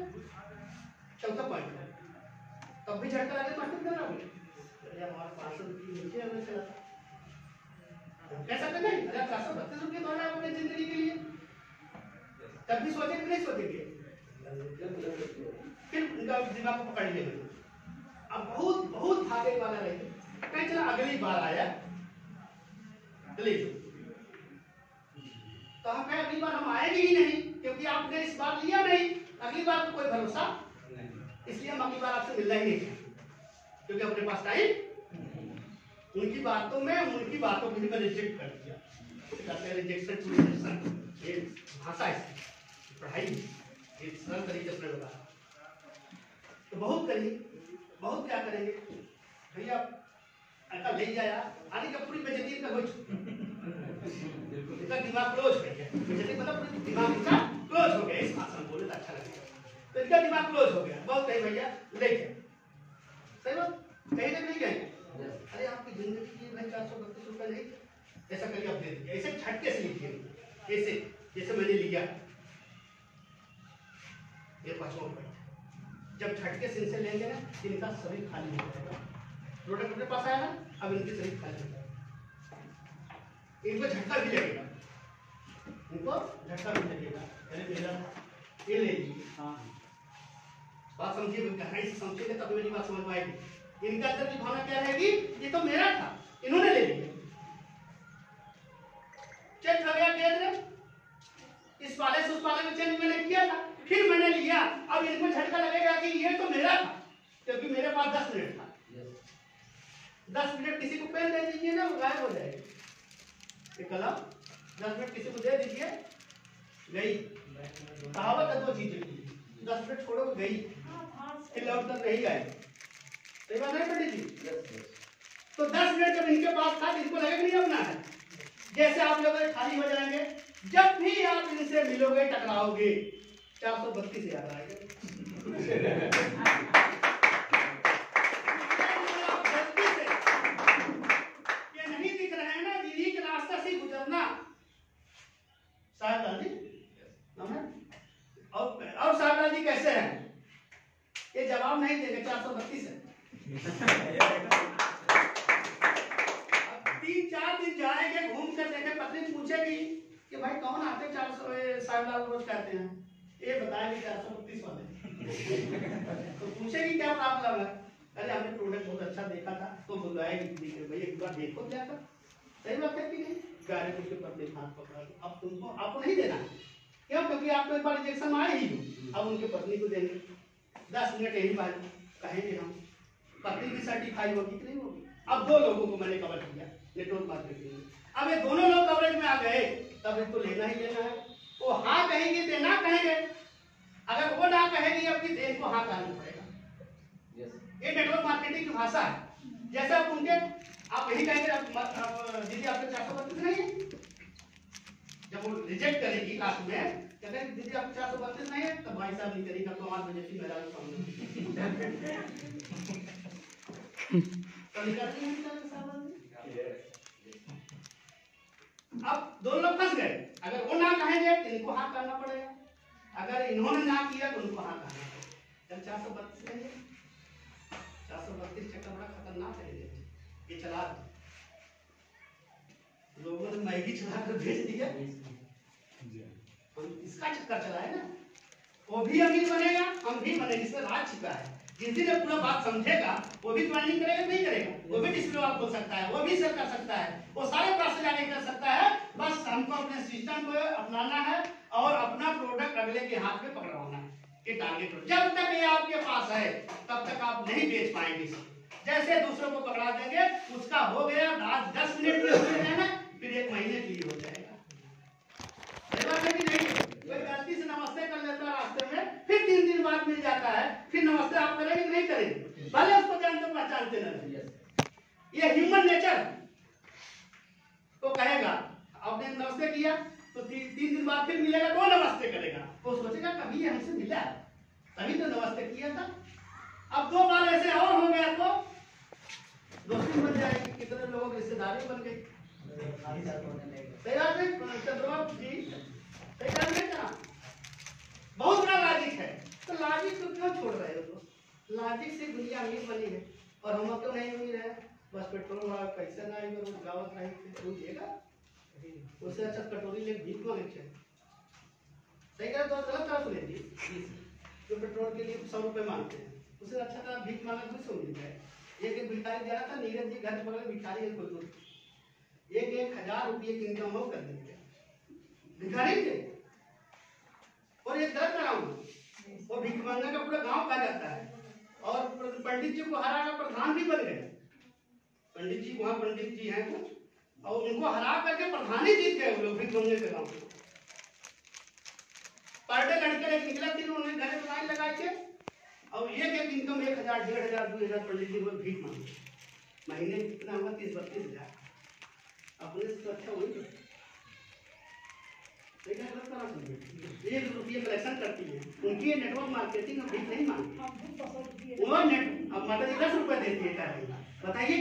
चौथा पॉइंट तब भी झटका लगे मार्केट कर रहा हूँ, अरे हमारा 500 रुपये नीचे हमें चला कह सकते नहीं, अरे 432 रुपये दो रहा अपनी जिंदगी के लिए, तब भी सोचेंगे नहीं सोचेंगे, फिर उनका दिमाग को पकड़ लिया। अब बहुत बहुत भागे वाला रहे, कहीं चला अगली बार आया, तो हम कहें अगली बार हम आएंगे ही नहीं, क्योंकि आपने इस बार लिया नहीं, अगली बार को कोई भरोसा नहीं, इसलिए हम अगली बार आपसे मिलना ही नहीं, क्योंकि अपने पास टाइम। उनकी बातों में, उनकी बातों को भी मैं रिजेक्ट कर दिया, रिजेक्शन टू रिजेक्शन, ये भाषा है पढ़ाई, ये सरल तरीके से बता। तो बहुत करिए, बहुत क्या करेंगे भैया, ऐसा ले जाया आने का पूरी बेइज्जती का हो, इसका दिमाग क्लोज हो गया, बेइज्जती मतलब दिमाग इसका क्लोज हो गया। इस भाषा में बोले तो अच्छा लगेगा, तो इनका दिमाग क्लोज हो गया। बहुत कहीं भैया ले गए, सही बात, कहीं ना कहीं गए, अरे आपकी जिंदगी की भाई 432 रुपये नहीं, ऐसा करिए आप दे दीजिए, ऐसे झटके से लीजिए, ऐसे जैसे मैंने लिया। ये 5वां पॉइंट, जब झटके से इनसे लेंगे ना, इनका शरीर खाली हो जाएगा। प्रोडक्ट अपने पास आया ना, अब इनकी शरीर खाली हो जाएगा, इनको झटका भी लगेगा, इनको झटका भी लगेगा। अरे मेरा ये ले लीजिए, हाँ बात समझिए, गहराई से समझिएगा तब मेरी बात समझ में आएगी। इनका अंदर की भावना क्या रहेगी, ये तो मेरा था, इन्होंने ले लिया, एक्सचेंज मैंने किया था, फिर मैंने लिया। अब इनको झटका लगेगा कि ये तो मेरा था, क्योंकि मेरे पास 10 मिनट था। 10 मिनट किसी को पेन दे दीजिए ना, वो गायब हो जाएगी। ये कलम 10 मिनट किसी को दे दीजिए, गई। कहावत है 2 चीजें की, 10 मिनट छोड़ो गई, फिर लौट कर नहीं आएगी। सही बात है पंडित जी? तो 10 मिनट जब इनके पास था, इनको लगेगा नहीं अपना है। जैसे आप लोग खाली हो जाएंगे, जब भी आप इनसे मिलोगे, टकराओगे, 432 याद आएगा। ये नहीं दिख रहे हैं ना, दीदी के रास्ते से गुजरना। साहब जी और साहब जी कैसे हैं? ये जवाब नहीं देंगे, 432 है। 3-4 दिन जाएंगे, घूम कर देखे, पत्नी पूछेगी कि भाई कौन आते 400 साहब रोज कहते हैं, ये बताएंगे 432 वाले। तो पूछेगी क्या प्रॉब्लम है? अरे हमने प्रोडक्ट बहुत अच्छा देखा था, तो बुलाएगी भाई एक बार देखो क्या था। सही बात है कि नहीं? गाड़ी के पत्नी हाथ पकड़ा, अब तुमको आपको नहीं देना, क्यों? क्योंकि आपको एक बार रिजेक्शन आए ही, अब उनके पत्नी को देंगे। 10 मिनट यही बात कहेंगे हम, पत्नी की सर्टिफाई होगी कि नहीं होगी। अब 2 लोगों को मैंने कवर किया नेटवर्क मार्केटिंग में। अब ये दोनों लोग कवरेज में आ गए, तब इनको लेना ही लेना है। वो हाँ कहेंगे, देना कहेंगे। अगर वो ना कहेगी, अपनी देन को हाँ कहना पड़ेगा। ये नेटवर्क मार्केटिंग की भाषा है। जैसे आप उनके आप यही कहेंगे, दीदी आपके 432 नहीं है। जब वो रिजेक्ट करेगी लास्ट में, कहते हैं दीदी आपको 432 नहीं है, तो भाई साहब नहीं करेगा तो हमारे बजट की मेरा अब 2 लोग फंस गए। अगर वो ना कहेंगे तो इनको हाँ करना पड़ेगा, अगर इन्होंने ना किया तो उनको हाँ करना पड़ेगा। 432 नहीं है, 432 चक्कर बड़ा खतरनाक है। ये चला लोगों ने मैगी चला कर भेज दिया, हम इसका चक्कर चलाए ना। वो भी अमीर बनेगा, हम भी बनेंगे, इसमें राज छिपा है। जिस दिन पूरा बात समझेगा, वो भी ज्वाइनिंग करेगा नहीं करेगा, वो भी डिस्प्ले आप बोल सकता है, वो भी सेल कर सकता है, वो सारे पैसे जाके कर सकता है। बस हमको अपने सिस्टम को अपनाना है और अपना प्रोडक्ट अगले के हाथ में पकड़वाना है। ये टारगेट जब तक ये आपके पास है, तब तक आप नहीं बेच पाएंगे। जैसे दूसरों को पकड़ा देंगे, उसका हो गया 10 मिनट में हो जाएगा, फिर 1 महीने के लिए हो जाएगा। कोई गलती से नमस्ते कर लेता है रास्ते में, फिर 3 दिन बाद मिल जाता है, फिर नमस्ते आप करेंगे कि नहीं करेंगे? भले उसको जानते पहचानते नहीं। ये ह्यूमन नेचर तो कहेगा, आपने नमस्ते किया तो 3 दिन बाद फिर मिलेगा तो नमस्ते करेगा। वो सोचेगा कभी ये हमसे मिला, तभी तो नमस्ते किया था। अब 2 बार ऐसे और हो गया तो दोस्ती बन जाएगी। कितने लोगों की रिश्तेदारी बन गई। चंद्रबाबू जी सही बात है ना? बहुत बड़ा लॉजिक है। तो लॉजिक को क्यों छोड़ रहे हो? तो लॉजिक से दुनिया अमीर बनी है और हम क्यों नहीं अमीर है? बस पेट्रोल वाला पैसा नहीं करो, गावत नहीं तो देगा, उससे अच्छा कटोरी ले भीख मांगे चाहिए। सही कह, तो गलत तरफ ले दी। जो पेट्रोल के लिए 100 रुपए मांगते हैं, उससे अच्छा था भीख मांगा कुछ हो जाए। एक भिखारी जा रहा था, नीरज जी घर बगल भिखारी है, कोई 1,000 रुपये की इनकम हो कर देंगे भिखारी थे। और ये गलत कराऊंगा, वो भिख मांगने का पूरा गांव कहा जाता है। और पंडित जी को हरा कर प्रधान भी बन गए। पंडित जी वहाँ पंडित जी हैं कुछ, और उनको हरा करके प्रधान ही जीत गए वो लोग भिख मांगने के गाँव में। पर डे लड़के एक निकला, फिर उन्होंने घर में लाइन लगा के और एक इनकम 1,000, 1,500, 2,000 पंडित जी को भीख मांगे। महीने कितना होगा? 30-32 हजार। अपने से तो अच्छा वही। 1 रुपये कलेक्शन करती है, उनकी नेटवर्क मार्केटिंग में भीख नहीं मांगती। वो नेट अब माता जी 10 रुपए देती है, बताइए।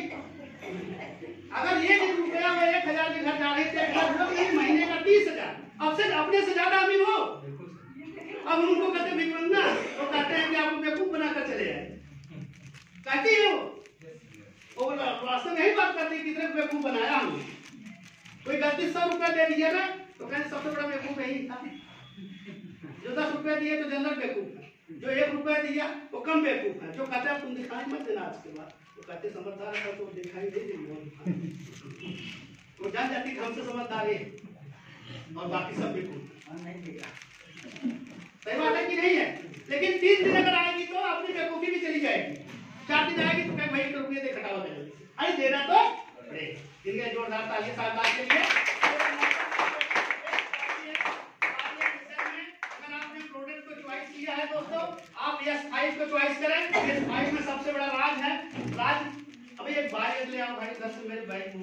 अगर 1 रुपया में 1,000 के घर जा रहे थे, महीने का 30,000। अब से अपने से ज्यादा अमीर हो। अब उनको कहते भीख मांगना, तो कहते हैं कि आपको बेवकूफ बनाकर चले जाए। कहती है वो रास्ते में ही बात करती, कितने बेवकूफ बनाया हमने। कोई गलती 100 रुपया दे दिया ना, तो कहते सबसे बड़ा बेवकूफ यही था। जो 10 रुपया दिए तो जनरल बेवकूफ है, जो 1 रुपया दिया वो कम बेवकूफ है। जो कहते हैं तुम दिखाई मत देना आज के बाद, तो कहते समझदार है तो दिखाई दे देंगे। वो जान जाती हमसे समझदार है और बाकी सब बेवकूफ नहीं देगा। सही बात है कि नहीं है? लेकिन 3 दिन अगर आएगी तो अपनी बेवकूफी भी चली जाएगी। 4 दिन आएगी तो कहीं भाई रुपये दे खटावा करेगी, अरे देना तो पड़ेगा। इनके जोरदार तालियां साहब के लिए। अगर आपने प्रोडक्ट को चॉइस किया है दोस्तों, आप S5 को चॉइस करें। S5 में सबसे बड़ा राज है, राज। अभी एक बार ले आओ भाई, 10 मेरे बैग को